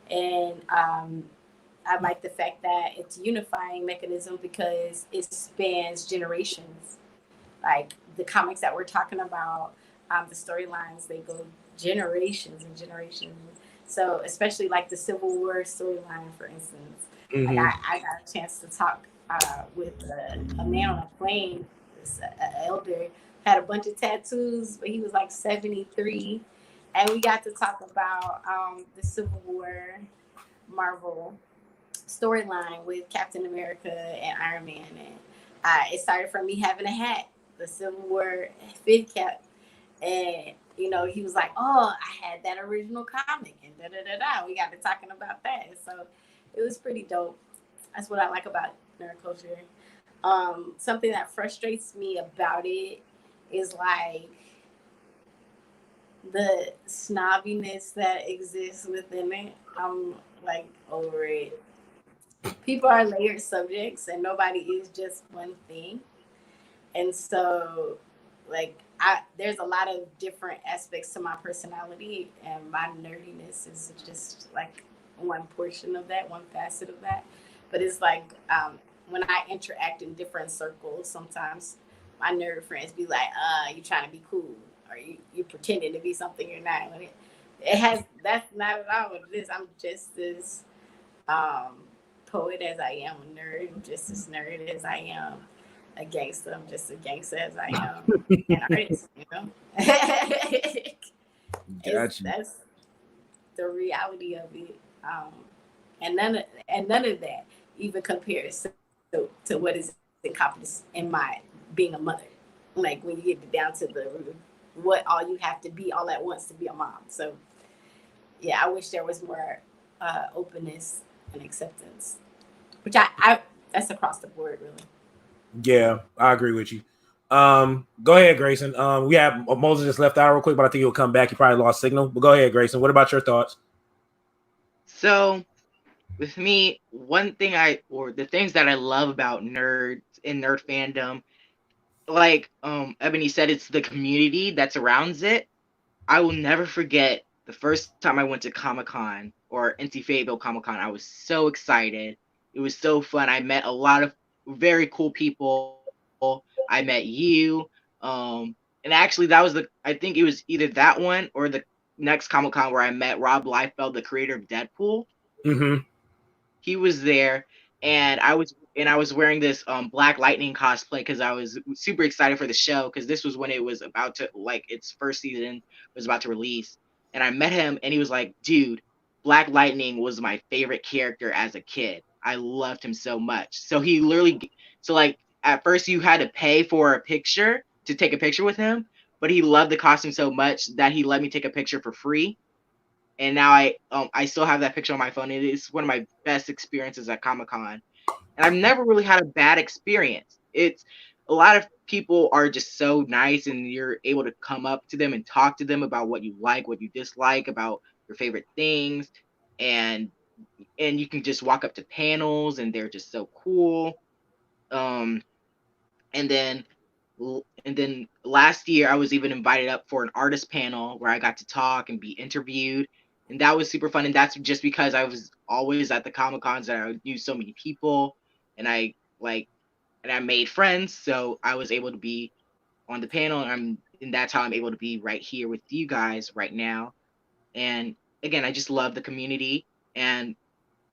And I like the fact that it's a unifying mechanism because it spans generations. Like the comics that we're talking about, the storylines, they go generations and generations. So especially like the Civil War storyline, for instance, like Mm-hmm. I got a chance to talk with a man on a plane, this elder, had a bunch of tattoos, but he was like 73. And we got to talk about the Civil War Marvel storyline with Captain America and Iron Man. And it started from me having a hat, the Civil War fig cap. And, you know, he was like, oh, I had that original comic. And da da da da. We got to talking about that. So it was pretty dope. That's what I like about nerd culture. Something that frustrates me about it is like the snobbiness that exists within it. I'm like over it. People are layered subjects and nobody is just one thing. And so like there's a lot of different aspects to my personality, and my nerdiness is just like one portion of that, one facet of that. But it's like when I interact in different circles, sometimes my nerd friends be like, you trying to be cool, or you pretending to be something you're not. It has that's not at all what it is. I'm just this um, poet as I am a nerd. I'm just as nerd as I am a gangster. I'm just a gangster as I am an artist. You know, Gotcha. that's the reality of it. And none of that even compares to what is encompassed in my being a mother. Like when you get down to the root of what all you have to be all at once to be a mom. So yeah, I wish there was more openness and acceptance, which I that's across the board really. Yeah, I agree with you. Go ahead, Grayson. We have Moses just left out real quick, but I think he'll come back. He probably lost signal. But go ahead, Grayson. What about your thoughts? So with me, one thing or the things that I love about nerds and nerd fandom, like Ebony said, it's the community that surrounds it. I will never forget the first time I went to Comic-Con or NC Fayetteville Comic-Con. I was so excited. It was so fun. I met a lot of very cool people. I met you. And actually that was I think it was either that one or the next Comic-Con where I met Rob Liefeld, the creator of Deadpool. Mm-hmm. He was there, and I was wearing this Black Lightning cosplay because I was super excited for the show, because this was when it was about to, like, its first season was about to release. And I met him and he was like, dude, Black Lightning was my favorite character as a kid. I loved him so much. So he literally, so like at first you had to pay for a picture to take a picture with him, but he loved the costume so much that he let me take a picture for free. And now I still have that picture on my phone. It is one of my best experiences at Comic-Con. And I've never really had a bad experience. It's a lot of people are just so nice, and you're able to come up to them and talk to them about what you like, what you dislike, about your favorite things. And you can just walk up to panels and they're just so cool. Um and then last year I was even invited up for an artist panel where I got to talk and be interviewed, and that was super fun. And that's just because I was always at the Comic Cons and I knew so many people, and I made friends, so I was able to be on the panel, and that's how I'm able to be right here with you guys right now. And again, I just love the community. And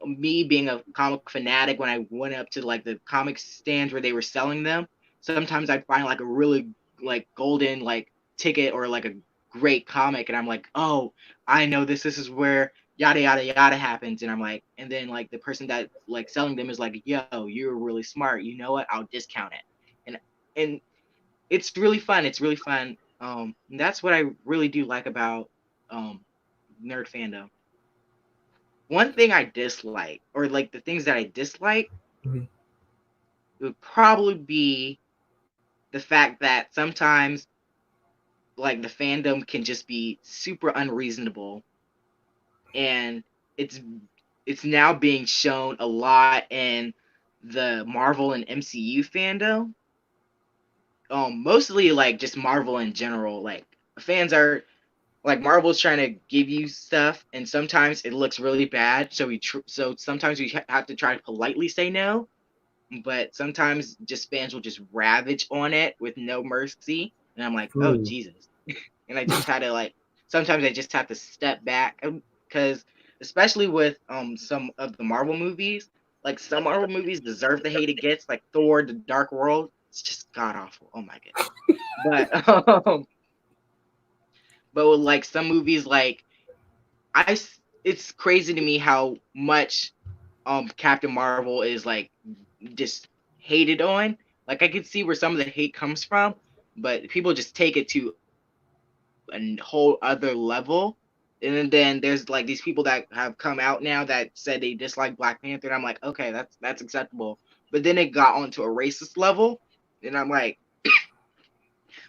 me being a comic fanatic, when I went up to like the comic stands where they were selling them, sometimes I'd find like a really like golden like ticket or like a great comic, and I'm like, oh, I know this is where yada yada yada happens, and I'm like, and then like the person that like selling them is like, yo, you're really smart. You know what? I'll discount it, and it's really fun. It's really fun. And that's what I really do like about nerd fandom. One thing I dislike, or like the things that I dislike, would probably be the fact that sometimes like the fandom can just be super unreasonable, and it's it's now being shown a lot in the Marvel and MCU fandom. Mostly like just Marvel in general. Like fans are like Marvel's trying to give you stuff, and sometimes it looks really bad. So sometimes we have to try to politely say no, but sometimes just fans will just ravage on it with no mercy, and I'm like, oh Jesus, and I just had to like sometimes I just have to step back because especially with some of the Marvel movies, like some Marvel movies deserve the hate it gets, like Thor: The Dark World. It's just god awful. Oh my goodness. But with like some movies, like it's crazy to me how much Captain Marvel is like just hated on. Like I could see where some of the hate comes from, but people just take it to a whole other level. And then there's like these people that have come out now that said they dislike Black Panther, and I'm like, okay, that's acceptable. But then it got onto a racist level, and I'm like,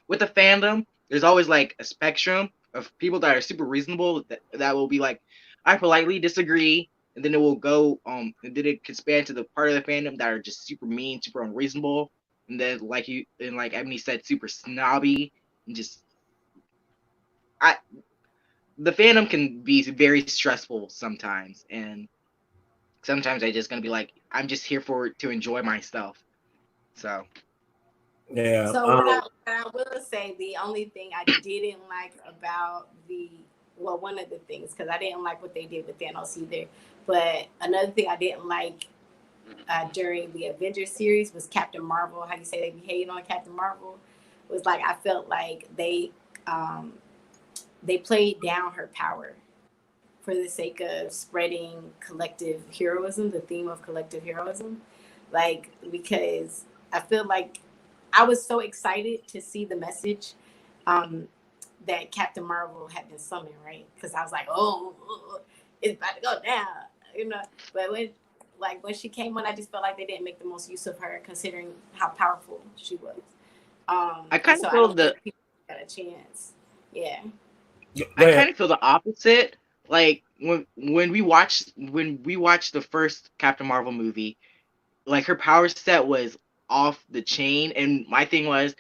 with the fandom, there's always like a spectrum of people that are super reasonable that will be like, I politely disagree, and then it will go and then it can span to the part of the fandom that are just super mean, super unreasonable, and then like Ebony said, super snobby and just I the fandom can be very stressful sometimes, and sometimes I just gonna be like, I'm just here to enjoy myself. So Yeah. So what I will say, the only thing I didn't like about one of the things, because I didn't like what they did with Thanos either, but another thing I didn't like during the Avengers series was Captain Marvel. How you say they be hating on Captain Marvel? Was like I felt like they played down her power for the sake of spreading collective heroism, the theme of collective heroism, like because I feel like I was so excited to see the message that Captain Marvel had been summoned, right? Because I was like, oh, it's about to go down, you know. But when she came on, I just felt like they didn't make the most use of her, considering how powerful she was. I kind so of I feel don't think people got a chance. Yeah. I kind of feel the opposite. Like when we watched the first Captain Marvel movie, like her power set was off the chain, and my thing was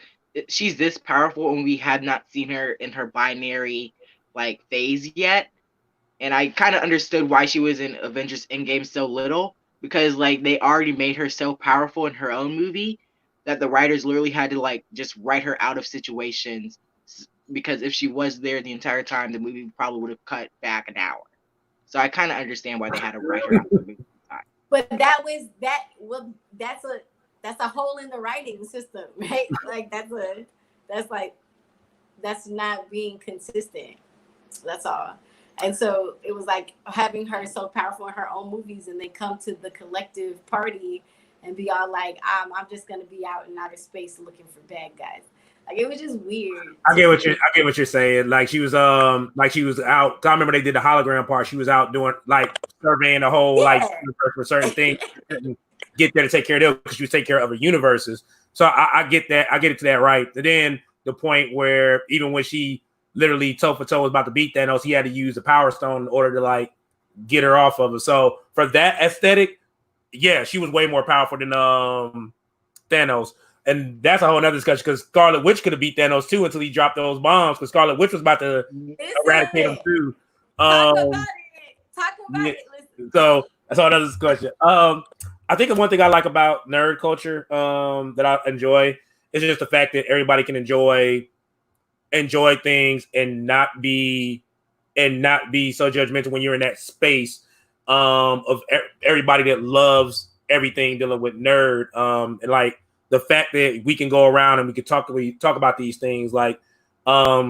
she's this powerful, and we had not seen her in her binary like phase yet, and I kind of understood why she was in Avengers Endgame so little, because like they already made her so powerful in her own movie that the writers literally had to like just write her out of situations, because if she was there the entire time, the movie probably would have cut back an hour. So I kind of understand why they had to write her out of the movie time. But that was that. Well, that's a hole in the writing system, right? Like that's not being consistent. That's all. And so it was like having her so powerful in her own movies, and then come to the collective party and be all like, I'm just gonna be out in outer space looking for bad guys. Like it was just weird. I get what you're saying. Like she was out. I remember they did the hologram part. She was out doing like surveying the whole like universe for certain things. Get there to take care of them because she was taking care of other universes. So I get that. I get it to that right. And then the point where even when she literally toe for toe was about to beat Thanos, he had to use the Power Stone in order to like get her off of it. So for that aesthetic, yeah, she was way more powerful than Thanos. And that's a whole other discussion because Scarlet Witch could have beat Thanos too until he dropped those bombs because Scarlet Witch was about to eradicate him too. Talk about it. Listen. So that's all another discussion. I think the one thing I like about nerd culture that I enjoy is just the fact that everybody can enjoy things and not be so judgmental when you're in that space of everybody that loves everything dealing with nerd and like the fact that we can go around and we can talk about these things like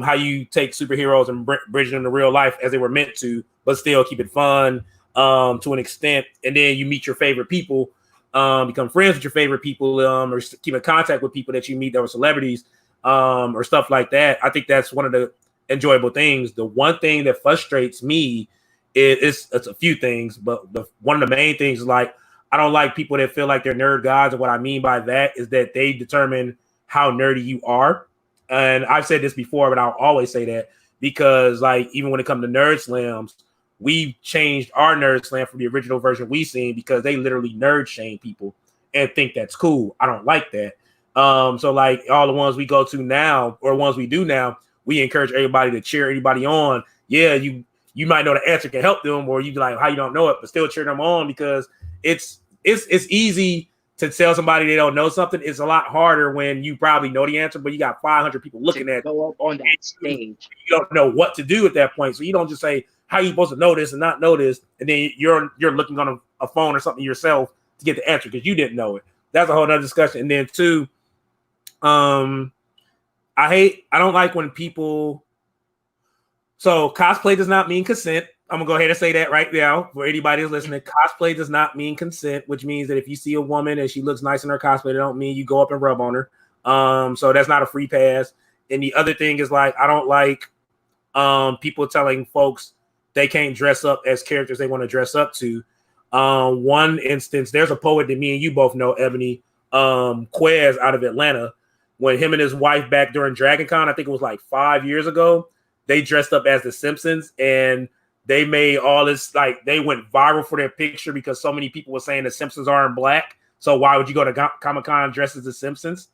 how you take superheroes and bridge them to real life as they were meant to, but still keep it fun to an extent. And then you meet your favorite people, become friends with your favorite people, or keep in contact with people that you meet that were celebrities, or stuff like that. I think that's one of the enjoyable things. The one thing that frustrates me is it's a few things, but one of the main things is like, I don't like people that feel like they're nerd gods. And what I mean by that is that they determine how nerdy you are. And I've said this before, but I'll always say that because, like, even when it comes to nerd slams, we changed our nerd slam from the original version we seen because they literally nerd shame people and think that's cool. I don't like that. So like all the ones we go to now or ones we do now, we encourage everybody to cheer anybody on. Yeah, you might know the answer can help them, or you be like, how you don't know it, but still cheer them on because it's easy to tell somebody they don't know something. It's a lot harder when you probably know the answer, but you got 500 people looking at go up on that stage. You don't know what to do at that point. So you don't just say, how are you supposed to know this and not know this? And then you're looking on a phone or something yourself to get the answer because you didn't know it. That's a whole nother discussion. And then two, I don't like when people, so cosplay does not mean consent. I'm gonna go ahead and say that right now for anybody who's listening. Cosplay does not mean consent, which means that if you see a woman and she looks nice in her cosplay, it don't mean you go up and rub on her. So that's not a free pass. And the other thing is like, I don't like people telling folks they can't dress up as characters they want to dress up to. One instance, there's a poet that me and you both know, Ebony, Quez out of Atlanta. When him and his wife back during Dragon Con, I think it was like 5 years ago, they dressed up as the Simpsons and they made all this, like, they went viral for their picture because so many people were saying the Simpsons aren't black. So why would you go to Comic-Con dressed as the Simpsons?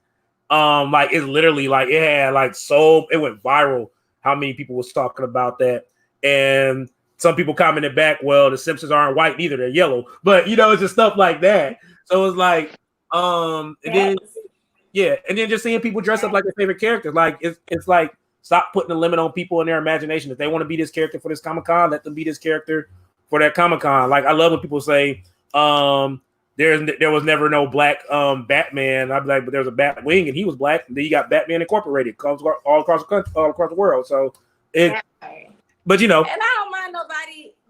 Like, it's literally like, it had like, so it went viral how many people was talking about that. And some people commented back, well, the Simpsons aren't white either, they're yellow. But you know, it's just stuff like that. So it's like, and then just seeing people dress up like their favorite characters. Like it's like, stop putting a limit on people in their imagination. If they want to be this character for this Comic-Con, let them be this character for that Comic-Con. Like, I love when people say, there was never no black Batman. I'd be like, but there's a Batwing and he was black. And then you got Batman Incorporated all across the country, all across the world. So but you know, and I don't mind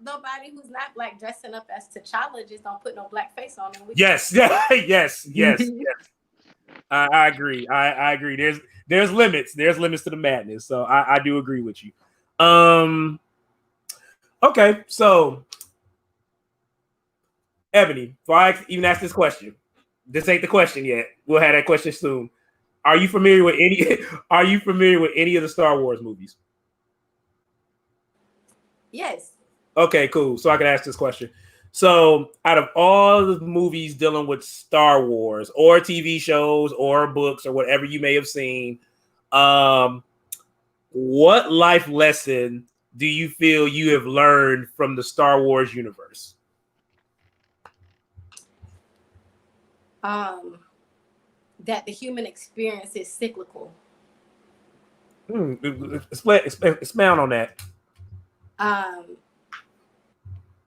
nobody who's not black dressing up as T'Challa. Just don't put no black face on them. Yes. I agree. I agree. There's limits. There's limits to the madness. So I do agree with you. Okay, so Ebony, before I even ask this question, this ain't the question yet. We'll have that question soon. Are you familiar with any? Are you familiar with any of the Star Wars movies? Yes. Okay, cool. So I can ask this question. So, out of all the movies dealing with Star Wars, or TV shows, or books, or whatever you may have seen, what life lesson do you feel you have learned from the Star Wars universe? That the human experience is cyclical. Expound on that.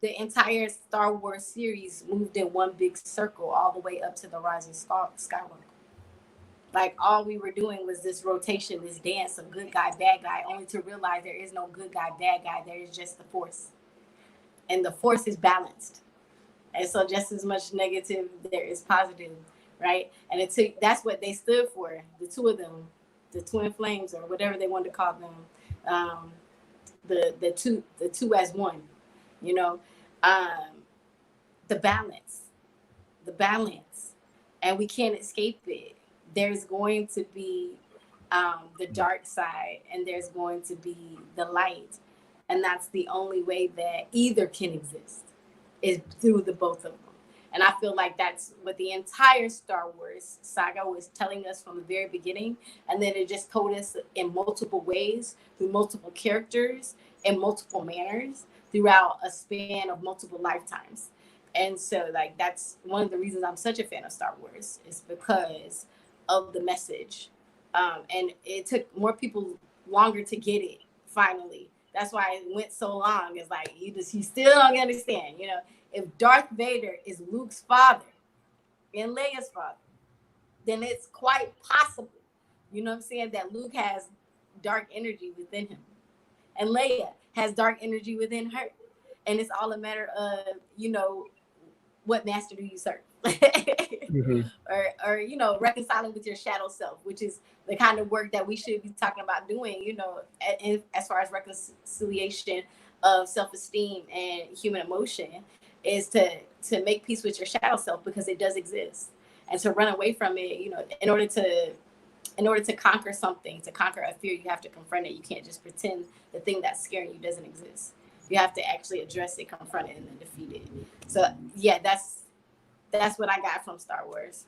The entire Star Wars series moved in one big circle all the way up to the Rise of Skywalker. Like, all we were doing was this rotation, this dance of good guy, bad guy, only to realize there is no good guy, bad guy. There is just the Force. And the Force is balanced. And so just as much negative, there is positive, right? And that's what they stood for, the two of them, the twin flames, or whatever they wanted to call them, the two as one, you know, the balance, and we can't escape it. There's going to be the dark side, and there's going to be the light, and that's the only way that either can exist, is through the both of them. And I feel like that's what the entire Star Wars saga was telling us from the very beginning. And then it just told us in multiple ways, through multiple characters, in multiple manners, throughout a span of multiple lifetimes. And so, like, that's one of the reasons I'm such a fan of Star Wars, is because of the message. And it took more people longer to get it, finally. That's why it went so long. It's like, you still don't understand, you know. If Darth Vader is Luke's father and Leia's father, then it's quite possible, you know what I'm saying, that Luke has dark energy within him, and Leia has dark energy within her, and it's all a matter of, you know, what master do you serve? Mm-hmm. or you know, reconciling with your shadow self, which is the kind of work that we should be talking about doing, you know, as far as reconciliation of self-esteem and human emotion, is to make peace with your shadow self, because it does exist, and to run away from it, you know, in order to conquer something, to conquer a fear, you have to confront it. You can't just pretend the thing that's scaring you doesn't exist. You have to actually address it, confront it, and then defeat it. So yeah, that's what I got from Star Wars.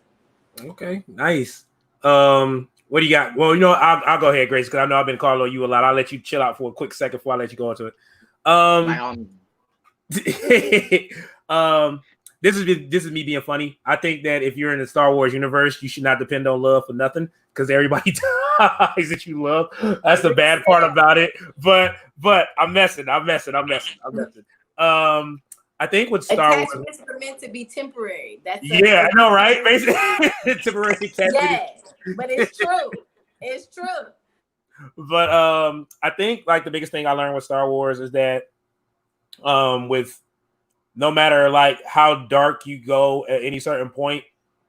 Okay, nice. What do you got? Well, you know, I'll go ahead, Grace, because I know I've been calling on you a lot. I'll let you chill out for a quick second before I let you go into it. This is me being funny. I think that if you're in the Star Wars universe, you should not depend on love for nothing, because everybody dies that you love. That's the bad part about it. But I'm messing. I think with Star Wars, attachments are meant to be temporary. That's I know, right? Basically, temporary attachment. Yes, but it's true. It's true. But I think like the biggest thing I learned with Star Wars is that with no matter like how dark you go at any certain point,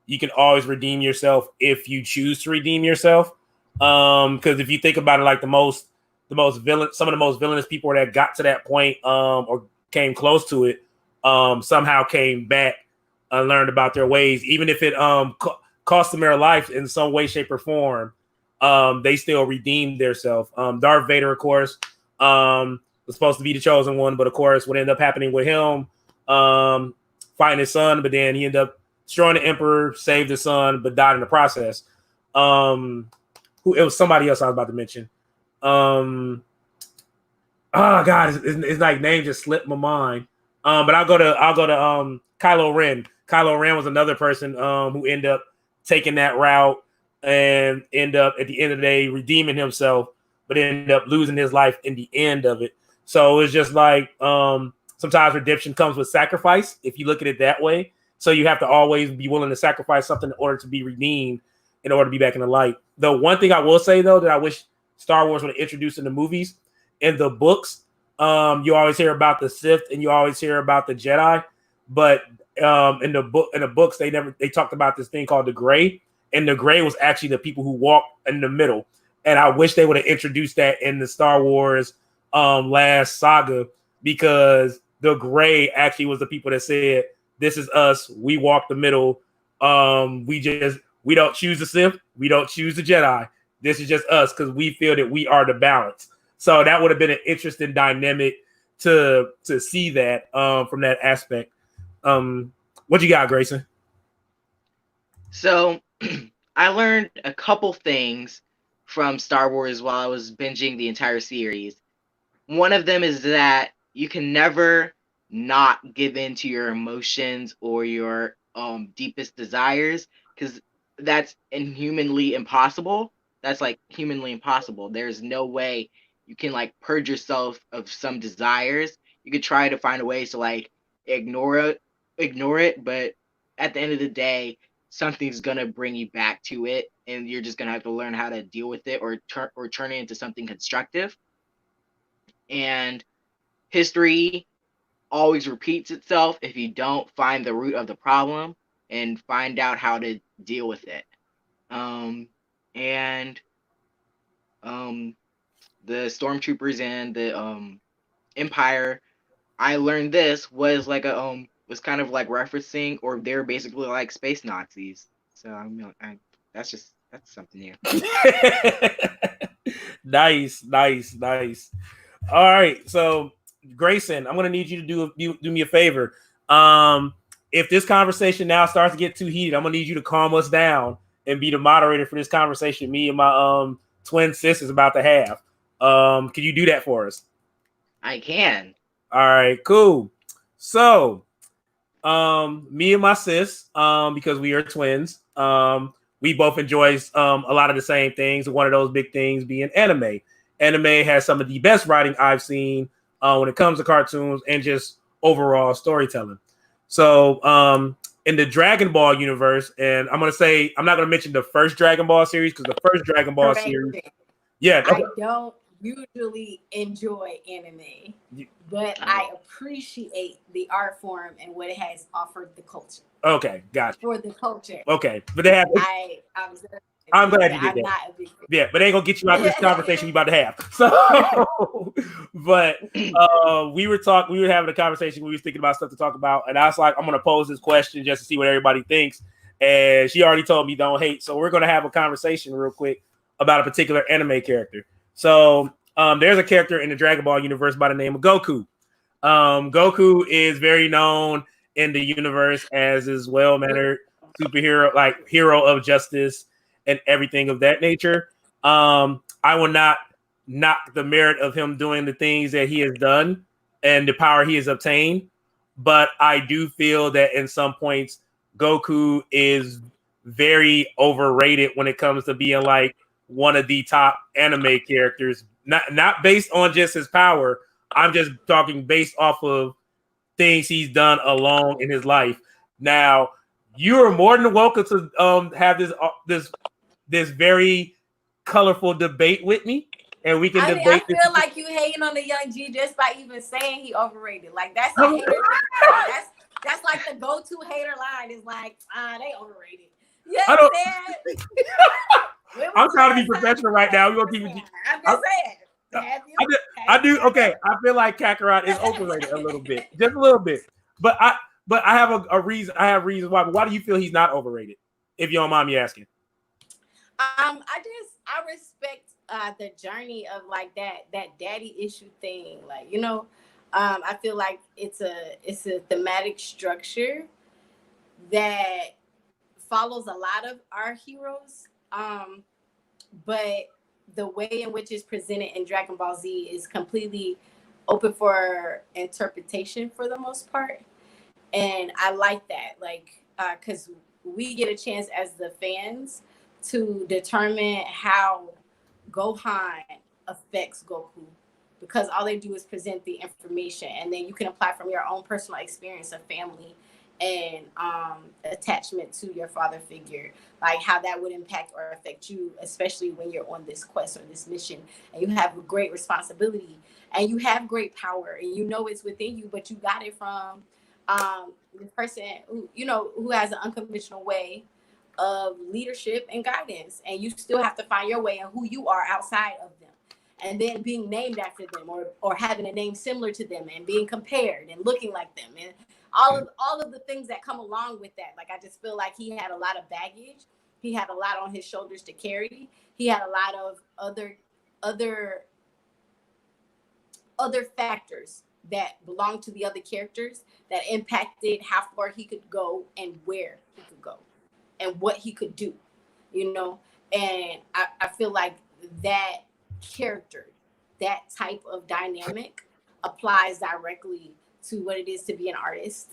you can always redeem yourself if you choose to redeem yourself. Because if you think about it, like some of the most villainous people that got to that point, or came close to it, somehow came back and learned about their ways, even if it cost them their life in some way, shape, or form. They still redeemed themselves. Darth Vader, of course, was supposed to be the chosen one, but of course, what ended up happening with him, fighting his son, but then he ended up destroying the Emperor, saved his son, but died in the process. It was somebody else I was about to mention. Oh God, it's like name just slipped my mind. But I'll go to Kylo Ren. Kylo Ren was another person who ended up taking that route and end up at the end of the day redeeming himself, but ended up losing his life in the end of it. So it's just like sometimes redemption comes with sacrifice, if you look at it that way. So you have to always be willing to sacrifice something in order to be redeemed, in order to be back in the light. The one thing I will say, though, that I wish Star Wars would have introduced in the movies, in the books, you always hear about the Sith and you always hear about the Jedi, but in the books they talked about this thing called the Grey, and the Grey was actually the people who walk in the middle. And I wish they would have introduced that in the Star Wars last saga, because the Grey actually was the people that said, "This is us. We walk the middle. We don't choose the Sith. We don't choose the Jedi. This is just us because we feel that we are the balance." So that would have been an interesting dynamic to see that from that aspect. What you got, Grayson? So I learned a couple things from Star Wars while I was binging the entire series. One of them is that you can never not give in to your emotions or your deepest desires, because that's inhumanly impossible. That's like humanly impossible. There's no way you can like purge yourself of some desires. You could try to find a way to like ignore it, but at the end of the day, something's gonna bring you back to it, and you're just gonna have to learn how to deal with it or turn it into something constructive. And history always repeats itself if you don't find the root of the problem and find out how to deal with it. The stormtroopers and the Empire, I learned this was like was kind of like referencing, or they're basically like space Nazis. So that's something new. Nice. All right, so Grayson, I'm gonna need you to do me a favor. If this conversation now starts to get too heated, I'm gonna need you to calm us down and be the moderator for this conversation me and my twin sis is about to have. Can you do that for us? I can. All right, cool. So, me and my sis, because we are twins, we both enjoy a lot of the same things. One of those big things being anime. Anime has some of the best writing I've seen when it comes to cartoons and just overall storytelling. So, in the Dragon Ball universe, and I'm not gonna mention the first Dragon Ball series, because the first Dragon Ball series, Yeah. I don't usually enjoy anime, but I appreciate the art form and what it has offered the culture. Okay, gotcha. For the culture. Okay, but they have. I'm glad you did that. Not a big fan. Yeah, but they ain't gonna get you out of this conversation we about to have. So, but we were having a conversation. We were thinking about stuff to talk about, and I was like, I'm gonna pose this question just to see what everybody thinks. And she already told me don't hate, so we're gonna have a conversation real quick about a particular anime character. So, there's a character in the Dragon Ball universe by the name of Goku. Goku is very known in the universe as his well-mannered superhero, like hero of justice and everything of that nature. I will not knock the merit of him doing the things that he has done and the power he has obtained, but I do feel that in some points Goku is very overrated when it comes to being like one of the top anime characters, not based on just his power. I'm just talking based off of things he's done alone in his life. Now, you are more than welcome to have this very colorful debate with me, and we can debate. I feel like you hating on the young G just by even saying he overrated. Like that's a hater thing. That's like the go-to hater line is like, they overrated. You know what I'm saying? I'm trying to be professional right now. We're gonna keep it. I'm just saying. I do. Okay, I feel like Kakarot is overrated a little bit, just a little bit. But I have a reason. I have reasons why. But why do you feel he's not overrated? If you don't mind me asking. I respect the journey of like that daddy issue thing. Like, you know, I feel like it's a thematic structure that follows a lot of our heroes. But the way in which it's presented in Dragon Ball Z is completely open for interpretation for the most part. And I like that, like, because we get a chance as the fans to determine how Gohan affects Goku, because all they do is present the information, and then you can apply from your own personal experience of family and attachment to your father figure, like how that would impact or affect you, especially when you're on this quest or this mission and you have a great responsibility and you have great power and you know it's within you, but you got it from the person who has an unconventional way of leadership and guidance, and you still have to find your way and who you are outside of them, and then being named after them or having a name similar to them and being compared and looking like them and all of the things that come along with that. Like, I just feel like he had a lot of baggage. He had a lot on his shoulders to carry. He had a lot of other factors that belong to the other characters that impacted how far he could go and where he could go and what he could do, you know? And I feel like that character, that type of dynamic applies directly to what it is to be an artist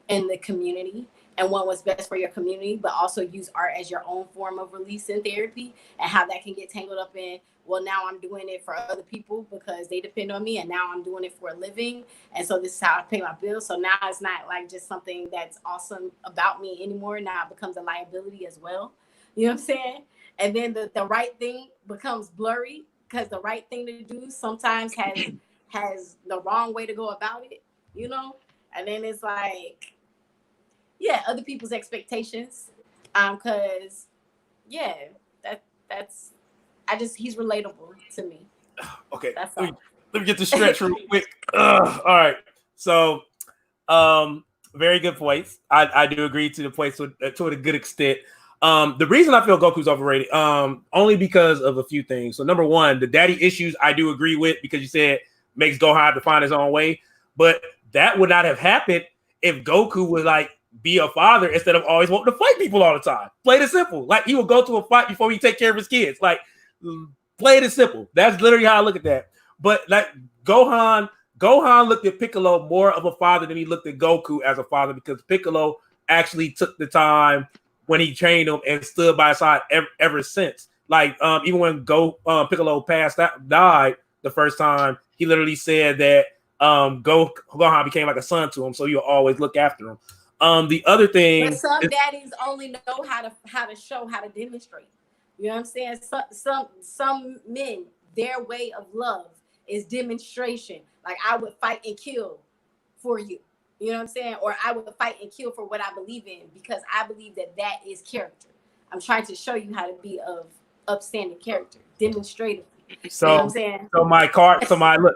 in the community and want what's best for your community, but also use art as your own form of release and therapy, and how that can get tangled up in, well, now I'm doing it for other people because they depend on me, and now I'm doing it for a living, and so this is how I pay my bills. So now it's not like just something that's awesome about me anymore. Now it becomes a liability as well. You know what I'm saying? And then the right thing becomes blurry because the right thing to do sometimes has the wrong way to go about it, you know? And then it's like, yeah, other people's expectations. Cause yeah, he's relatable to me. Okay. That's let me get the stretch real quick. All right. So, very good points. I do agree to the points to a good extent. The reason I feel Goku's overrated, only because of a few things. So number one, the daddy issues I do agree with, because you said makes Gohan have to find his own way. But that would not have happened if Goku would like be a father instead of always wanting to fight people all the time. Plain and simple. Like, he would go to a fight before he take care of his kids. Like, plain and simple. That's literally how I look at that. But like Gohan looked at Piccolo more of a father than he looked at Goku as a father, because Piccolo actually took the time when he trained him and stood by his side ever since. Like, even when Piccolo died the first time, he literally said that Gohan became like a son to him, so you'll always look after him. The other thing, but some daddies only know how to show, how to demonstrate. You know what I'm saying? Some men their way of love is demonstration. Like I would fight and kill for you. You know what I'm saying? Or I would fight and kill for what I believe in because I believe that that is character. I'm trying to show you how to be of upstanding character, demonstratively. So, you know what I'm saying?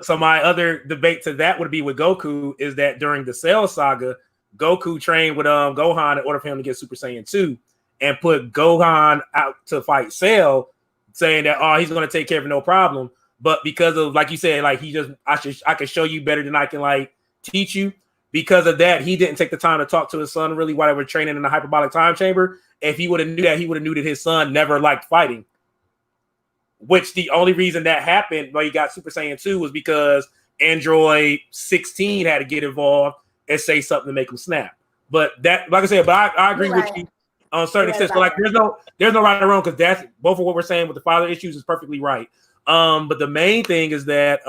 So my other debate to that would be with Goku is that during the Cell Saga, Goku trained with Gohan in order for him to get Super Saiyan 2 and put Gohan out to fight Cell, saying that he's going to take care of it, no problem. But because of, like you said, like I can show you better than I can like teach you. Because of that, he didn't take the time to talk to his son really while they were training in the hyperbolic time chamber. If he would have knew that, he would have knew that his son never liked fighting. Which the only reason that happened when he got Super Saiyan 2 was because Android 16 had to get involved and say something to make him snap. But that, like I said, I agree with you on certain extent. So like there's no right or wrong, because that's both of what we're saying with the father issues is perfectly right. But the main thing is that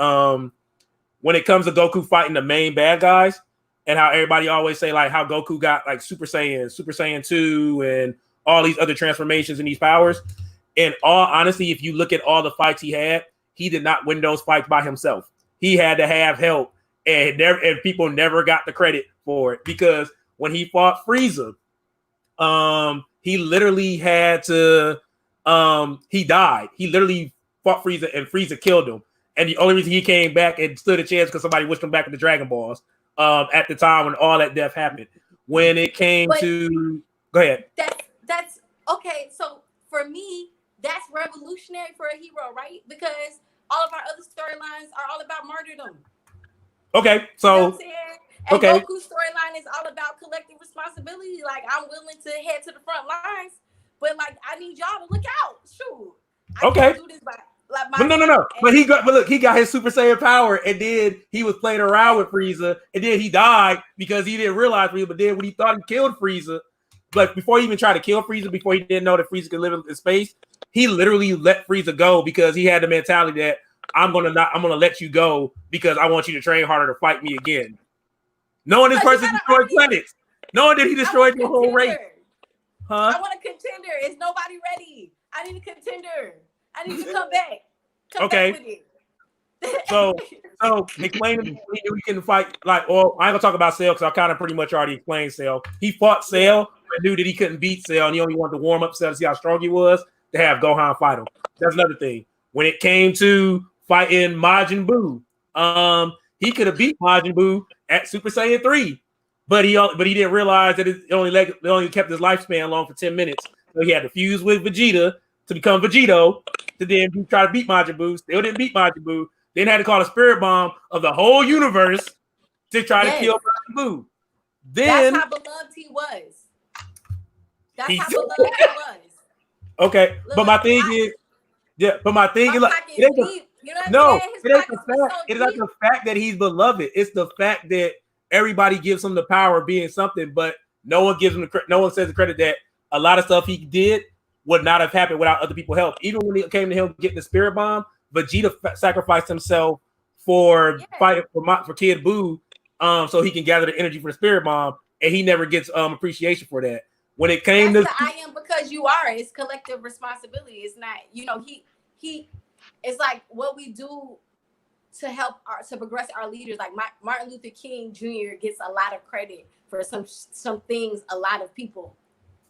when it comes to Goku fighting the main bad guys, and how everybody always say like how Goku got like Super Saiyan 2, and all these other transformations and these powers. In all honesty, if you look at all the fights he did not win those fights by himself. He had to have help, and people never got the credit for it, because when he fought Frieza, he literally had to he died. He literally fought Frieza and Frieza killed him. And the only reason he came back and stood a chance because somebody wished him back with the Dragon Balls at the time when all that death happened. When it came to go ahead. That's okay. So for me, that's revolutionary for a hero, right? Because all of our other storylines are all about martyrdom. Okay, so you know what I'm saying? And Goku's storyline is all about collective responsibility. Like, I'm willing to head to the front lines, but like I need y'all to look out. Shoot. I can't do this by like my no. But he got his Super Saiyan power, and then he was playing around with Frieza, and then he died because he didn't realize Frieza. But then when he thought he killed Frieza, but before he even tried to kill Frieza, before he didn't know that Frieza could live in space, he literally let Frieza go because he had the mentality that I'm gonna let you go because I want you to train harder to fight me again. Knowing this person destroyed planets, knowing that he destroyed the whole race. Huh? I want a contender. Is nobody ready? I need a contender. I need to come back. Come back with it. So explain to me when he knew he couldn't fight. Like, well, I ain't gonna talk about Cell because I kind of pretty much already explained Cell. He fought Cell, but knew that he couldn't beat Cell, and he only wanted to warm up Cell to see how strong he was to have Gohan fight him. That's another thing. When it came to fighting Majin Buu, he could have beat Majin Buu at Super Saiyan 3, but he didn't realize that it only kept his lifespan long for 10 minutes. So he had to fuse with Vegeta to become Vegito, to then try to beat Majin Buu. Still didn't beat Majin Buu. Then had to call a spirit bomb of the whole universe to try to kill Majin Buu. Then that's how beloved he was. That's how beloved he was. Okay, look, but my thing is, like, it ain't the fact that he's beloved. It's the fact that everybody gives him the power of being something, but no one gives him no one says the credit that a lot of stuff he did would not have happened without other people's help. Even when it came to him getting the spirit bomb, Vegeta sacrificed himself for fighting for Kid Buu, so he can gather the energy for the spirit bomb, and he never gets appreciation for that. When it came to I am because you are, it's collective responsibility. It's not, he it's like what we do to help to progress our leaders. Like Martin Luther King Jr. gets a lot of credit for some things a lot of people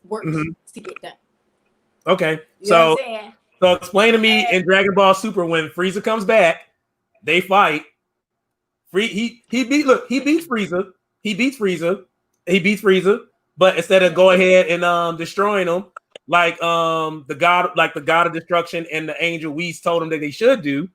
work to get done. Okay, so explain to me in Dragon Ball Super when Frieza comes back, they fight. He beats Frieza. He beats Frieza. But instead of go ahead and destroying him, like the god of destruction and the angel Whis told him that they should do,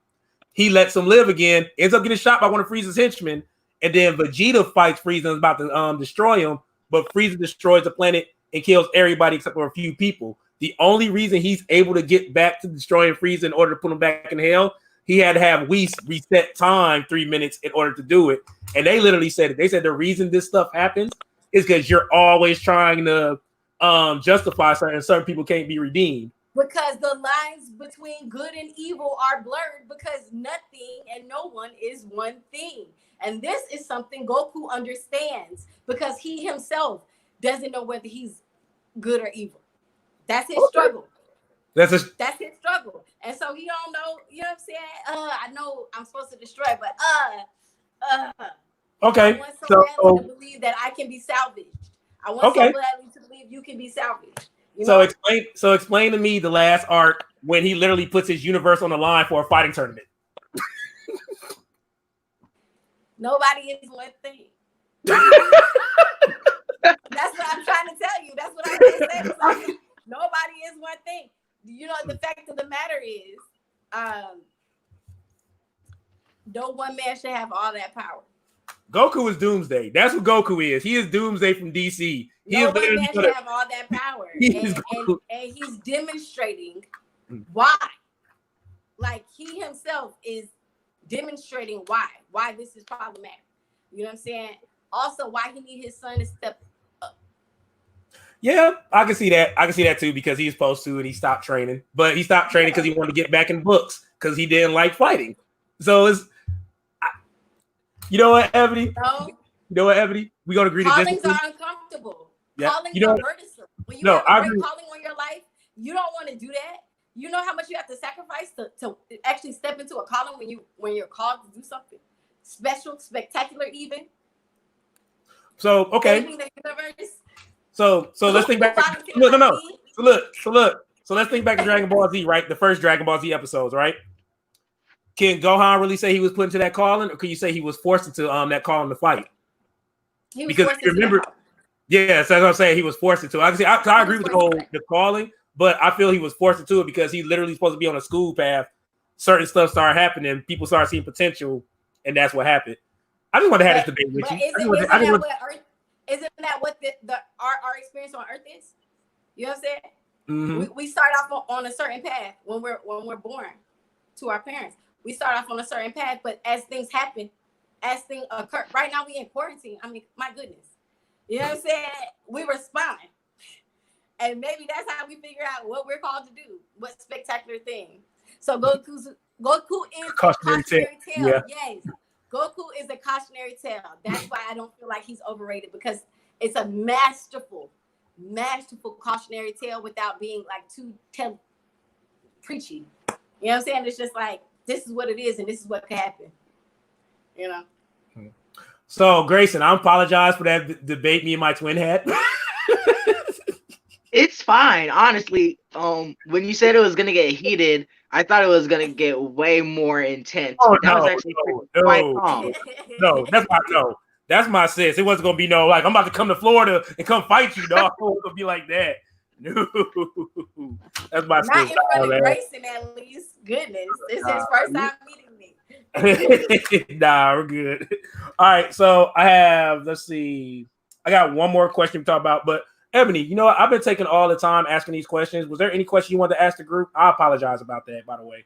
he lets him live again. Ends up getting shot by one of Frieza's henchmen, and then Vegeta fights Frieza and is about to destroy him. But Frieza destroys the planet and kills everybody except for a few people. The only reason he's able to get back to destroying Frieza in order to put him back in hell, he had to have Whis reset time 3 minutes in order to do it. And they literally said it. They said the reason this stuff happens is because you're always trying to justify certain people can't be redeemed. Because the lines between good and evil are blurred because nothing and no one is one thing. And this is something Goku understands because he himself doesn't know whether he's good or evil. That's his struggle. That's his struggle. And so he don't know, you know what I'm saying? I know I'm supposed to destroy, but okay. I want so badly to believe that I can be salvaged. I want so badly to believe you can be salvaged. You know? Explain to me the last arc when he literally puts his universe on the line for a fighting tournament. Nobody is one thing. That's what I'm trying to tell you. That's what I'm trying to say. Like, nobody is one thing. You know, the fact of the matter is, no one man should have all that power. Goku is Doomsday. That's what Goku is. He is Doomsday from DC. No one man should have all that power. And he's demonstrating why. Like, he himself is demonstrating why this is problematic. You know what I'm saying? Also, why he need his son to step up. Yeah, I can see that. I can see that too, because he's supposed to and he stopped training. But he stopped training because he wanted to get back in books because he didn't like fighting. So it's, you know what, Ebony? No. You know what, Ebony? We're going to agree to disagree. Callings are uncomfortable. Yeah. Callings you know, are burdensome. When you have a great calling on your life, you don't want to do that. You know how much you have to sacrifice to actually step into a calling when you're called to do something special, spectacular, even. So okay. So let's think back. So let's think back to Dragon Ball Z, right? The first Dragon Ball Z episodes, right? Can Gohan really say he was put into that calling, or can you say he was forced into that calling to fight? Because you remember, yeah, so that's what I'm saying. He was forced into. I agree with the calling. But I feel he was forced into it because he's literally supposed to be on a school path. Certain stuff started happening. People started seeing potential, and that's what happened. I just want to have this debate with you. Isn't that what our experience on Earth is? You know what I'm saying? Mm-hmm. We start off on a certain path when we're born to our parents. We start off on a certain path, but as things happen, as things occur, right now we in quarantine. I mean, my goodness. You know what I'm saying? We respond. And maybe that's how we figure out what we're called to do. What spectacular thing. So Goku is a cautionary tale. Yeah. Yes. Goku is a cautionary tale. That's why I don't feel like he's overrated, because it's a masterful cautionary tale without being like too preachy. You know what I'm saying? It's just like, this is what it is and this is what could happen. You know? So Greyson, I apologize for that debate me and my twin had. It's fine, honestly. When you said it was gonna get heated, I thought it was gonna get way more intense. That was actually quite calm. No, that's my sis. It wasn't gonna be no like I'm about to come to Florida and come fight you, dog. It wasn't gonna be like that. No, that's my sis. Not in front of Greyson, at least. Goodness, this is his first time meeting me. Nah, we're good. All right, so I got one more question to talk about, but Ebony, you know what? I've been taking all the time asking these questions. Was there any question you wanted to ask the group? I apologize about that, by the way.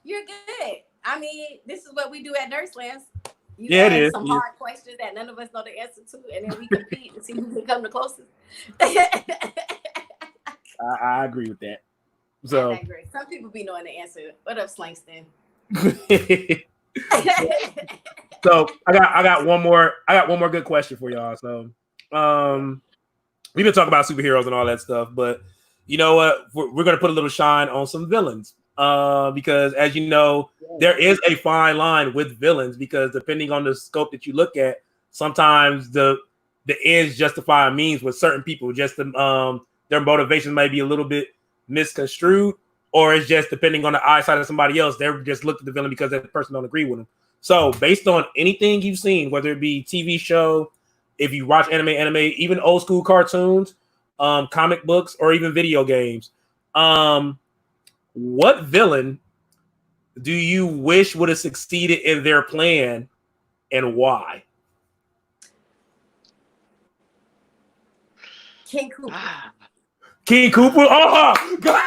You're good. I mean, this is what we do at Nurselands. You ask some hard questions that none of us know the answer to, and then we compete and see who can come the closest. I agree with that. So I agree. Some people be knowing the answer. What up, Slangston? So I got one more good question for y'all. So we've been talking about superheroes and all that stuff, but you know what? We're gonna put a little shine on some villains. Because as you know, there is a fine line with villains, because depending on the scope that you look at, sometimes the ends justify means with certain people. Just their motivations might be a little bit misconstrued, or it's just depending on the eyesight of somebody else. They're just looked at the villain because that person don't agree with them. So based on anything you've seen, whether it be TV show, if you watch anime, even old school cartoons, comic books, or even video games, what villain do you wish would have succeeded in their plan, and why? King Cooper. King Cooper? Oh, God.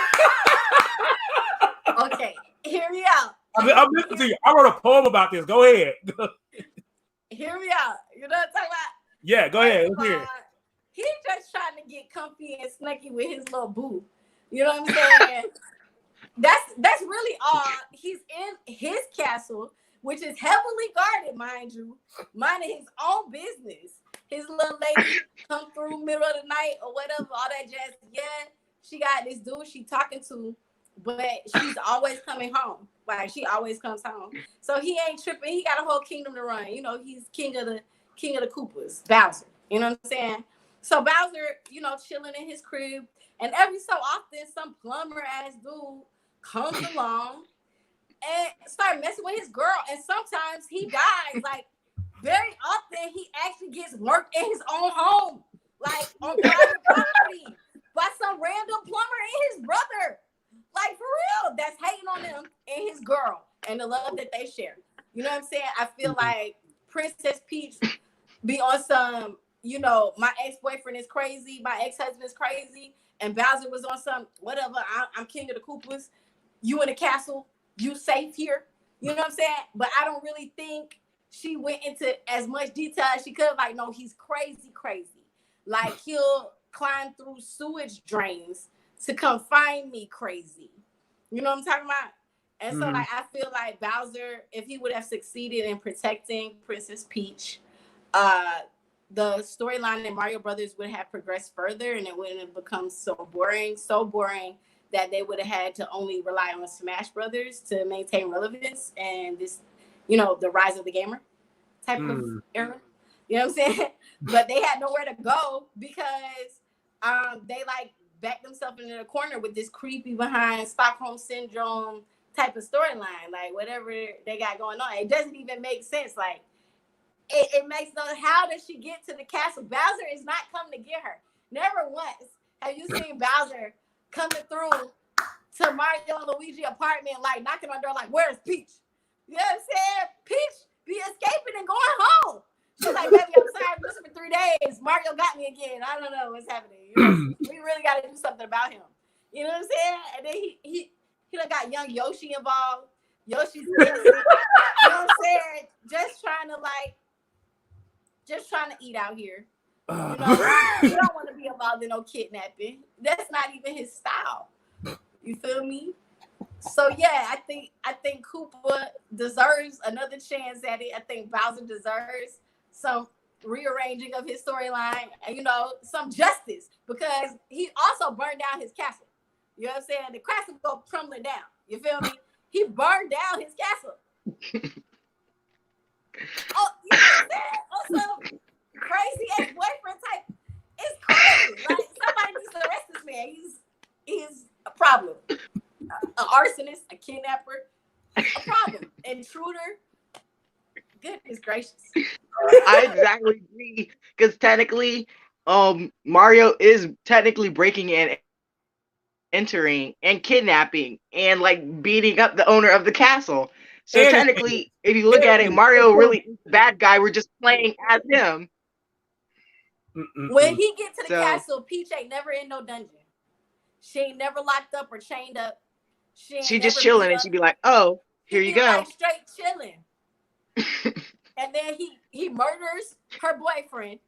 Okay, hear me out. I'm listening to you. I wrote a poem about this. Go ahead. Hear me out. You know what I'm talking about? Yeah, go ahead. Let's hear it. He's just trying to get comfy and snuggy with his little boo. You know what I'm saying? That's really all. He's in his castle, which is heavily guarded, mind you, minding his own business. His little lady come through middle of the night or whatever, all that jazz. Yeah, she got this dude she talking to, but she's always coming home. Like she always comes home. So he ain't tripping. He got a whole kingdom to run. You know, he's king of the Koopas, Bowser. You know what I'm saying? So Bowser, you know, chilling in his crib, and every so often some plumber ass dude comes along and start messing with his girl. And sometimes he dies. Like very often he actually gets work in his own home, like on private property by some random plumber and his brother. Like for real, that's hating on him and his girl and the love that they share. You know what I'm saying? I feel like Princess Peach be on some, you know, my ex-boyfriend is crazy, my ex-husband is crazy, and Bowser was on some whatever. I'm king of the Koopas. You in the castle, you safe here. You know what I'm saying? But I don't really think she went into as much detail as she could. Like, no, he's crazy, crazy. Like he'll climb through sewage drains to come find me crazy. You know what I'm talking about? And so like I feel like Bowser, if he would have succeeded in protecting Princess Peach, the storyline in Mario Brothers would have progressed further and it wouldn't have become so boring that they would have had to only rely on Smash Brothers to maintain relevance and this, you know, the rise of the gamer type of era. You know what I'm saying? But they had nowhere to go because they like backed themselves into the corner with this creepy behind Stockholm Syndrome type of storyline. Like whatever they got going on, it doesn't even make sense. Like it makes no. How does she get to the castle? Bowser is not coming to get her. Never once have you seen Bowser coming through to Mario and Luigi apartment, like knocking on the door, like, "Where's Peach?" You know what I'm saying? Peach be escaping and going home. She's like, "Baby, I'm sorry, I've missed for 3 days. Mario got me again. I don't know what's happening. You know, we really got to do something about him." You know what I'm saying? And then he done got young Yoshi involved. Yoshi's innocent. You know what I'm saying? Just trying to eat out here. You know, he don't want to be involved in no kidnapping. That's not even his style. You feel me? So yeah, I think Koopa deserves another chance at it. I think Bowser deserves some rearranging of his storyline and, you know, some justice because he also burned down his castle. You know what I'm saying? The castle go crumbling down. You feel me? He burned down his castle. Oh, you know what I'm saying? Also, crazy ex-boyfriend type. It's crazy. Like somebody needs to arrest this man. He's a problem. An arsonist, a kidnapper, a problem, intruder. Goodness gracious. I exactly agree because technically, Mario is technically breaking and entering and kidnapping and like beating up the owner of the castle. So And technically, if you look at it, Mario really is the bad guy. We're just playing as him. When he get to the castle, Peach ain't never in no dungeon. She ain't never locked up or chained up. She just chilling and she'd be like, "Oh, here you go." Like straight chilling. And then he murders her boyfriend,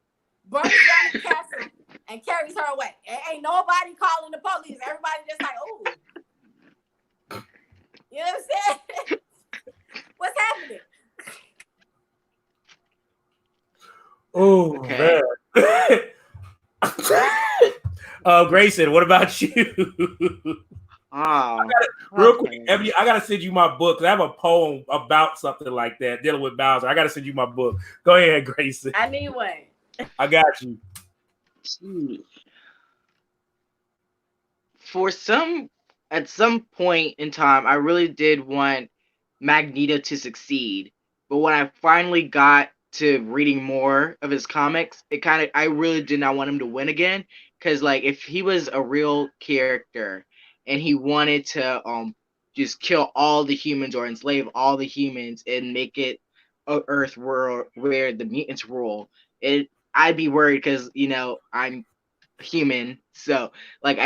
burns down the castle, and carries her away. And ain't nobody calling the police. Everybody just like, "Oh." You know what I'm saying? What's happening? Oh, okay. Man. Grayson, what about you? Real quick, Ebony, I gotta send you my book. I have a poem about something like that dealing with Bowser. I gotta send you my book. Go ahead, Grayson. I need one. I got you. At some point in time, I really did want Magneto to succeed, but when I finally got to reading more of his comics, I really did not want him to win again, because like if he was a real character and he wanted to just kill all the humans or enslave all the humans and make it a Earth world where the mutants rule, I'd be worried because, you know, I'm human, so like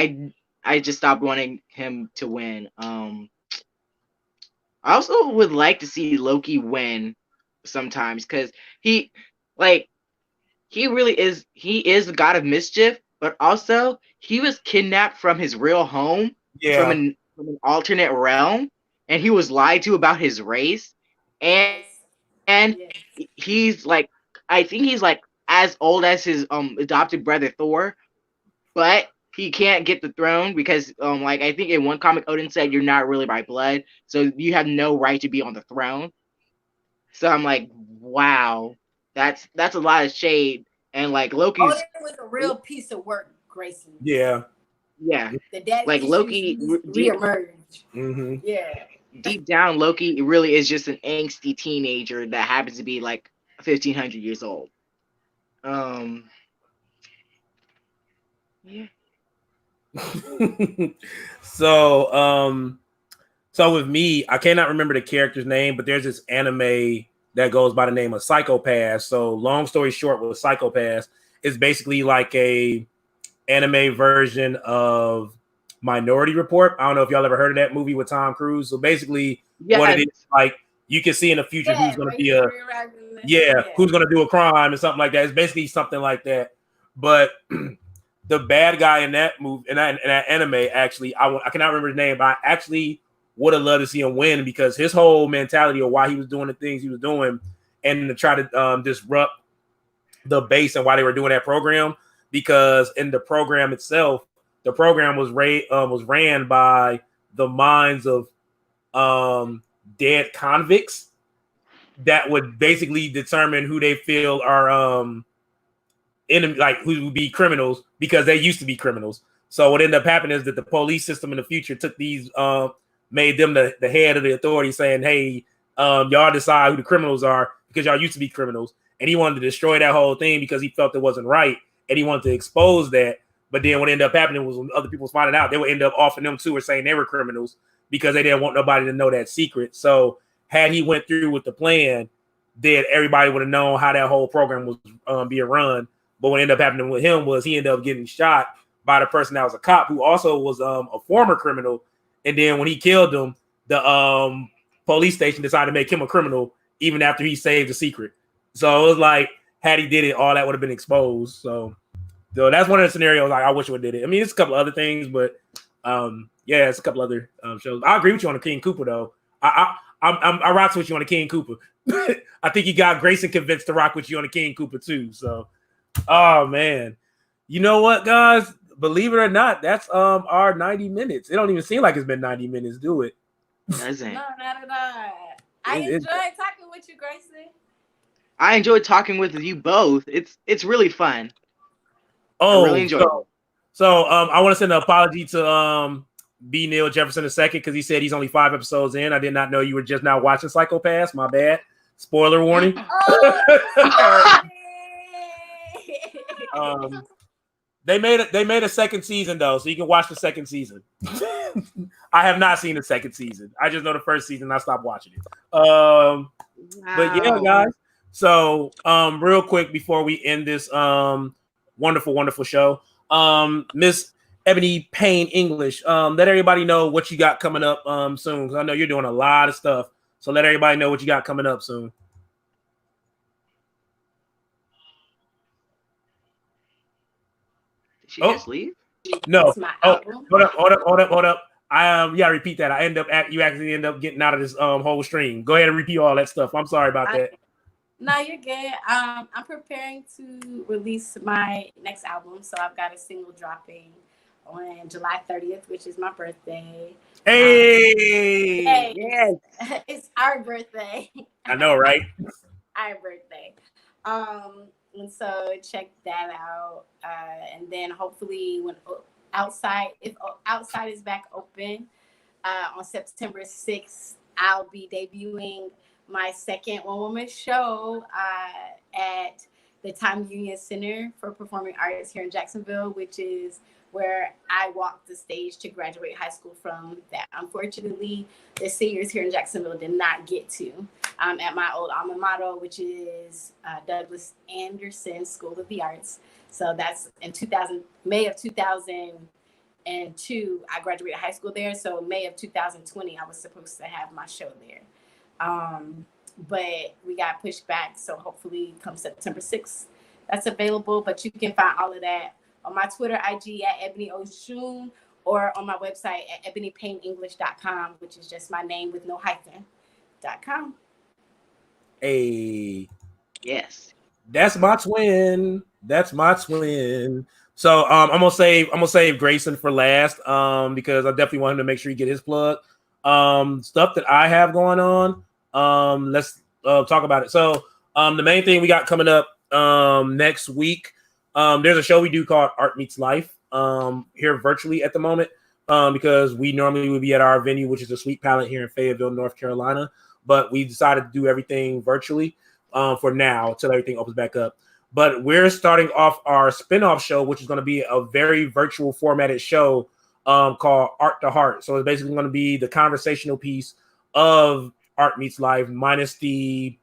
I just stopped wanting him to win. I also would like to see Loki win sometimes because he really is the god of mischief, but also he was kidnapped from his real home from an alternate realm, and he was lied to about his race, and he's like, I think he's like as old as his adopted brother Thor, but he can't get the throne because like I think in one comic Odin said you're not really by blood, so you have no right to be on the throne. So I'm like, wow, that's a lot of shade. And like Loki's, Odin was a real piece of work, Grayson. Yeah. yeah, The daddy like issues Loki reemerged. Mm-hmm. Yeah. deep down, Loki really is just an angsty teenager that happens to be like 1,500 years old. Yeah. So so with me, I cannot remember the character's name, but there's this anime that goes by the name of Psychopath. So long story short, with Psychopath, it's basically like a anime version of Minority Report. I don't know if y'all ever heard of that movie with Tom Cruise. So basically, what it Yes. is, like, you can see in the future who's going to be who's going to do a crime and something like that. It's basically something like that. But the bad guy in that movie, in that anime, actually, I cannot remember his name, but I actually would have loved to see him win because his whole mentality of why he was doing the things he was doing and to try to disrupt the base and why they were doing that program. Because in the program itself, the program was ran by the minds of dead convicts that would basically determine who they feel are enemy, like who would be criminals because they used to be criminals. So what ended up happening is that the police system in the future took these, made them the head of the authority, saying, "Hey, y'all decide who the criminals are because y'all used to be criminals." And he wanted to destroy that whole thing because he felt it wasn't right, and he wanted to expose that. But then what ended up happening was when other people was finding out, they would end up offering them too or saying they were criminals because they didn't want nobody to know that secret. So had he went through with the plan, then everybody would have known how that whole program was being run. But what ended up happening with him was he ended up getting shot by the person that was a cop who also was a former criminal. And then when he killed him, the police station decided to make him a criminal even after he saved the secret. So it was like, had he did it, all that would have been exposed. So that's one of the scenarios like I wish I would did it. I mean, it's a couple other things, but yeah, it's a couple other shows. I agree with you on the King Cooper though. I rock with you on the King Cooper. I think you got Grayson convinced to rock with you on the King Cooper too. So, oh man, you know what, guys? Believe it or not, that's our 90 minutes. It don't even seem like it's been 90 minutes. Do it? Doesn't. No, not at all. I enjoyed talking with you, Grayson. I enjoyed talking with you both. It's really fun. Oh, I really enjoyed it. So I want to send an apology to B. Neil Jefferson II because he said he's only 5 episodes in. I did not know you were just now watching Psychopaths. My bad. Spoiler warning. They made a second season though, so you can watch the second season. I have not seen the second season. I just know the first season. I stopped watching it. Wow. But yeah, guys. So real quick before we end this wonderful show, Miss Ebony Payne English, let everybody know what you got coming up soon, because I know you're doing a lot of stuff. So let everybody know what you got coming up soon. Did she just leave? No. Hold up. Yeah, repeat that. You actually end up getting out of this whole stream. Go ahead and repeat all that stuff. I'm sorry about that. No, you're good. I'm preparing to release my next album, so I've got a single dropping on July 30th, which is my birthday. Hey, yes, it's our birthday. I know, right? Our birthday. And so check that out, and then hopefully when if outside is back open on September 6th, I'll be debuting my second one-woman show at the Time Union Center for Performing Arts here in Jacksonville, which is where I walked the stage to graduate high school from. That unfortunately the seniors here in Jacksonville did not get to at my old alma mater, which is Douglas Anderson School of the Arts. So that's in May of 2002, I graduated high school there. So May of 2020, I was supposed to have my show there. But we got pushed back. So hopefully come September 6th, that's available. But you can find all of that on my Twitter, IG at Ebony Oshun, or on my website at ebonypainenglish.com, which is just my name with no hyphen.com. Hey. Yes. That's my twin. So I'm gonna save Grayson for last because I definitely want him to make sure he get his plug. Stuff that I have going on. Let's talk about it. So the main thing we got coming up next week. There's a show we do called Art Meets Life here virtually at the moment because we normally would be at our venue, which is the Sweet Palette here in Fayetteville, North Carolina. But we decided to do everything virtually for now until everything opens back up. But we're starting off our spinoff show, which is going to be a very virtual formatted show called Art to Heart. So it's basically going to be the conversational piece of Art Meets Life, minus the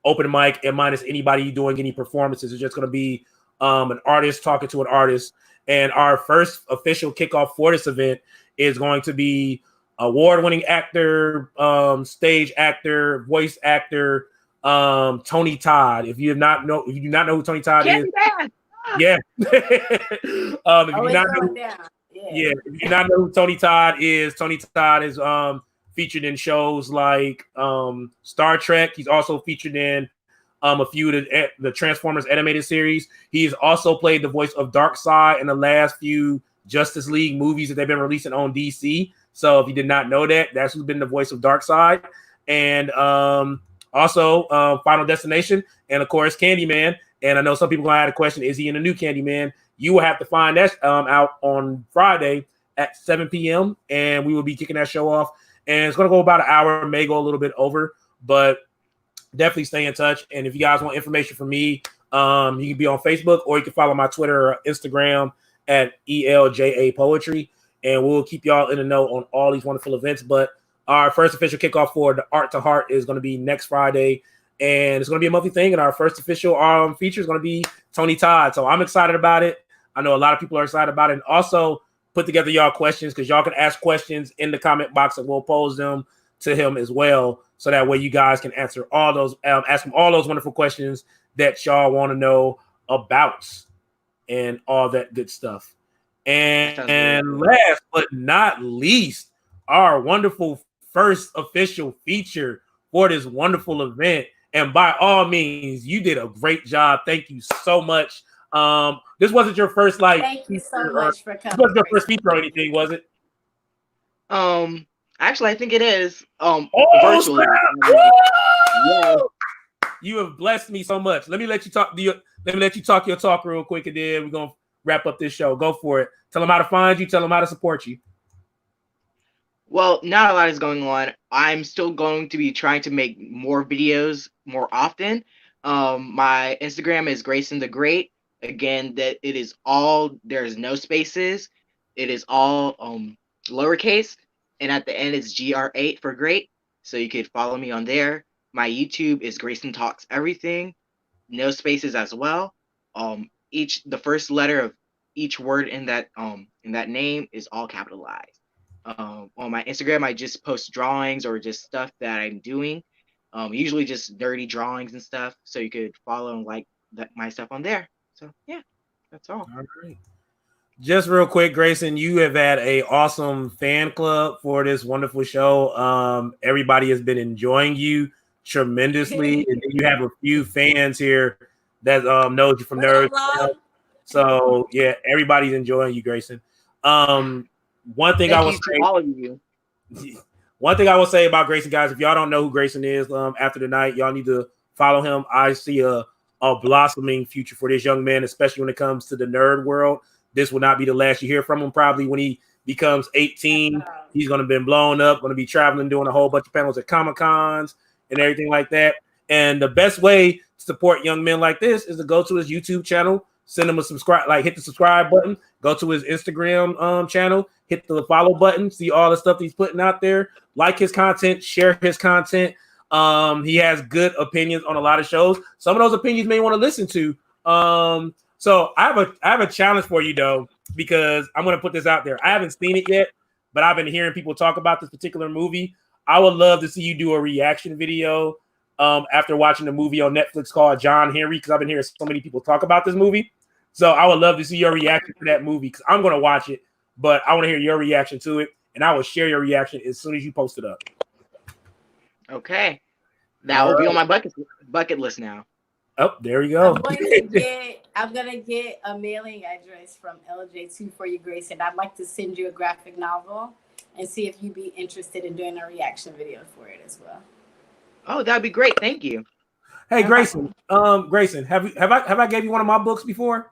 open mic and minus anybody doing any performances. It's just going to be an artist talking to an artist. And our first official kickoff for this event is going to be award-winning actor, stage actor, voice actor, Tony Todd. If you do not know who Tony Todd is, yeah. If you not know, if you do not know who Tony Todd is featured in shows like Star Trek. He's also featured in a few of the Transformers animated series. He's also played the voice of Darkseid in the last few Justice League movies that they've been releasing on DC. So if you did not know that, that's who's been the voice of Darkseid. And also Final Destination, and of course Candyman. And I know some people are going to have a question, is he in the new Candyman? You will have to find that out on Friday at 7 p.m. And we will be kicking that show off. And it's going to go about an hour, may go a little bit over, but definitely stay in touch. And if you guys want information from me, you can be on Facebook or you can follow my Twitter or Instagram at ELJA Poetry. And we'll keep y'all in the know on all these wonderful events. But our first official kickoff for the Art to Heart is going to be next Friday. And it's going to be a monthly thing. And our first official feature is going to be Tony Todd. So I'm excited about it. I know a lot of people are excited about it. And also put together y'all questions because y'all can ask questions in the comment box and we'll pose them to him as well. So that way you guys can answer all those, ask him all those wonderful questions that y'all want to know about and all that good stuff. And last but not least, our wonderful first official feature for this wonderful event. And by all means, you did a great job. Thank you so much. This wasn't your first Thank you so much for coming. This wasn't your first feature or anything, was it? Actually, I think it is. Virtually. Yeah. You have blessed me so much. Let me let you talk. Let me let you talk your talk real quick, and then we're gonna wrap up this show. Go for it. Tell them how to find you. Tell them how to support you. Well, not a lot is going on. I'm still going to be trying to make more videos more often. My Instagram is Greyson the GR8. Again, that it is all, there's no spaces. It is all lowercase. And at the end, it's GR8 for great. So you could follow me on there. My YouTube is Greyson Talks Everything. No spaces as well. The first letter of each word in that name is all capitalized. On my Instagram, I just post drawings or just stuff that I'm doing. Usually just dirty drawings and stuff. So you could follow and like my stuff on there. So yeah, that's all. All right. Just real quick, Grayson, you have had a awesome fan club for this wonderful show. Everybody has been enjoying you tremendously, and then you have a few fans here that knows you from Nerds. So yeah, everybody's enjoying you, Grayson. One thing I will say, all of you. One thing I will say about Grayson, guys, if y'all don't know who Grayson is, after the night, y'all need to follow him. I see a blossoming future for this young man, especially when it comes to the nerd world. This will not be the last you hear from him. Probably when he becomes 18, he's going to be blown up, going to be traveling, doing a whole bunch of panels at Comic-Cons and everything like that. And the best way to support young men like this is to go to his YouTube channel, send him a subscribe, hit the subscribe button, go to his Instagram channel, hit the follow button, see all the stuff he's putting out there, like his content, share his content. He has good opinions on a lot of shows. Some of those opinions you may want to listen to. So I have a challenge for you though, because I'm going to put this out there. I haven't seen it yet, but I've been hearing people talk about this particular movie. I would love to see you do a reaction video after watching the movie on Netflix called John Henry, because I've been hearing so many people talk about this movie. So I would love to see your reaction to that movie, because I'm going to watch it, but I want to hear your reaction to it, and I will share your reaction as soon as you post it up. Okay. That will be on my bucket list now. Oh, there you go. I'm gonna get a mailing address from LJ2 for you, Grace, and I'd like to send you a graphic novel and see if you'd be interested in doing a reaction video for it as well. Oh, that'd be great. Thank you. Hey, Grayson. Grayson, have I gave you one of my books before?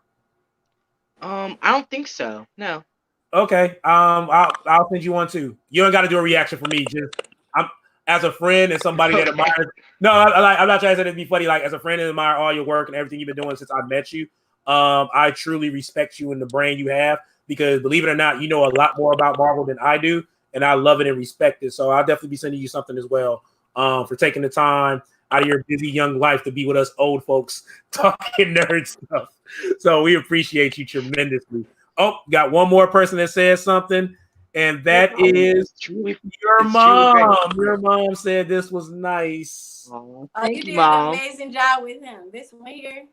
I don't think so. No. Okay. I'll send you one too. You don't got to do a reaction for me. Just I'm as a friend and somebody that admires. No, I'm not trying to say this to be funny. Like as a friend and admire all your work and everything you've been doing since I met you. I truly respect you and the brain you have because believe it or not, you know a lot more about Marvel than I do, and I love it and respect it. So I'll definitely be sending you something as well. For taking the time out of your busy young life to be with us old folks talking nerd stuff. So we appreciate you tremendously. Oh, got one more person that says something, and that is your mom. Your mom said this was nice. Oh, you did an amazing job with him. This one here.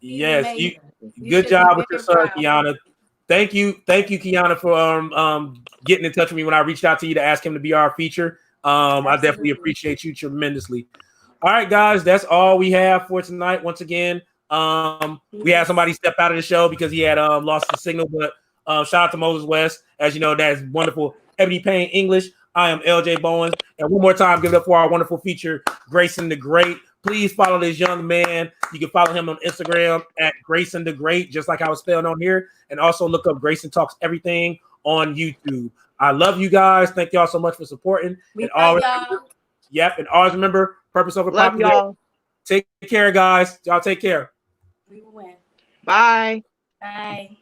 Yes, you good job with your son, Kiana. Thank you, Kiana, for getting in touch with me when I reached out to you to ask him to be our feature. I definitely appreciate you tremendously. All right, guys, that's all we have for tonight. Once again, we had somebody step out of the show because he had lost the signal, but shout out to Moses West. As you know, that's wonderful. Ebony Payne English. I am LJ Bowens. And one more time, give it up for our wonderful feature, Greyson the Great. Please follow this young man. You can follow him on Instagram at Greyson the Great, just like I was spelled on here. And also look up Greyson Talks Everything on YouTube. I love you guys. Thank y'all so much for supporting. And always, and always remember, purpose over popularity. Take care, guys. Y'all take care. We will win. Bye. Bye.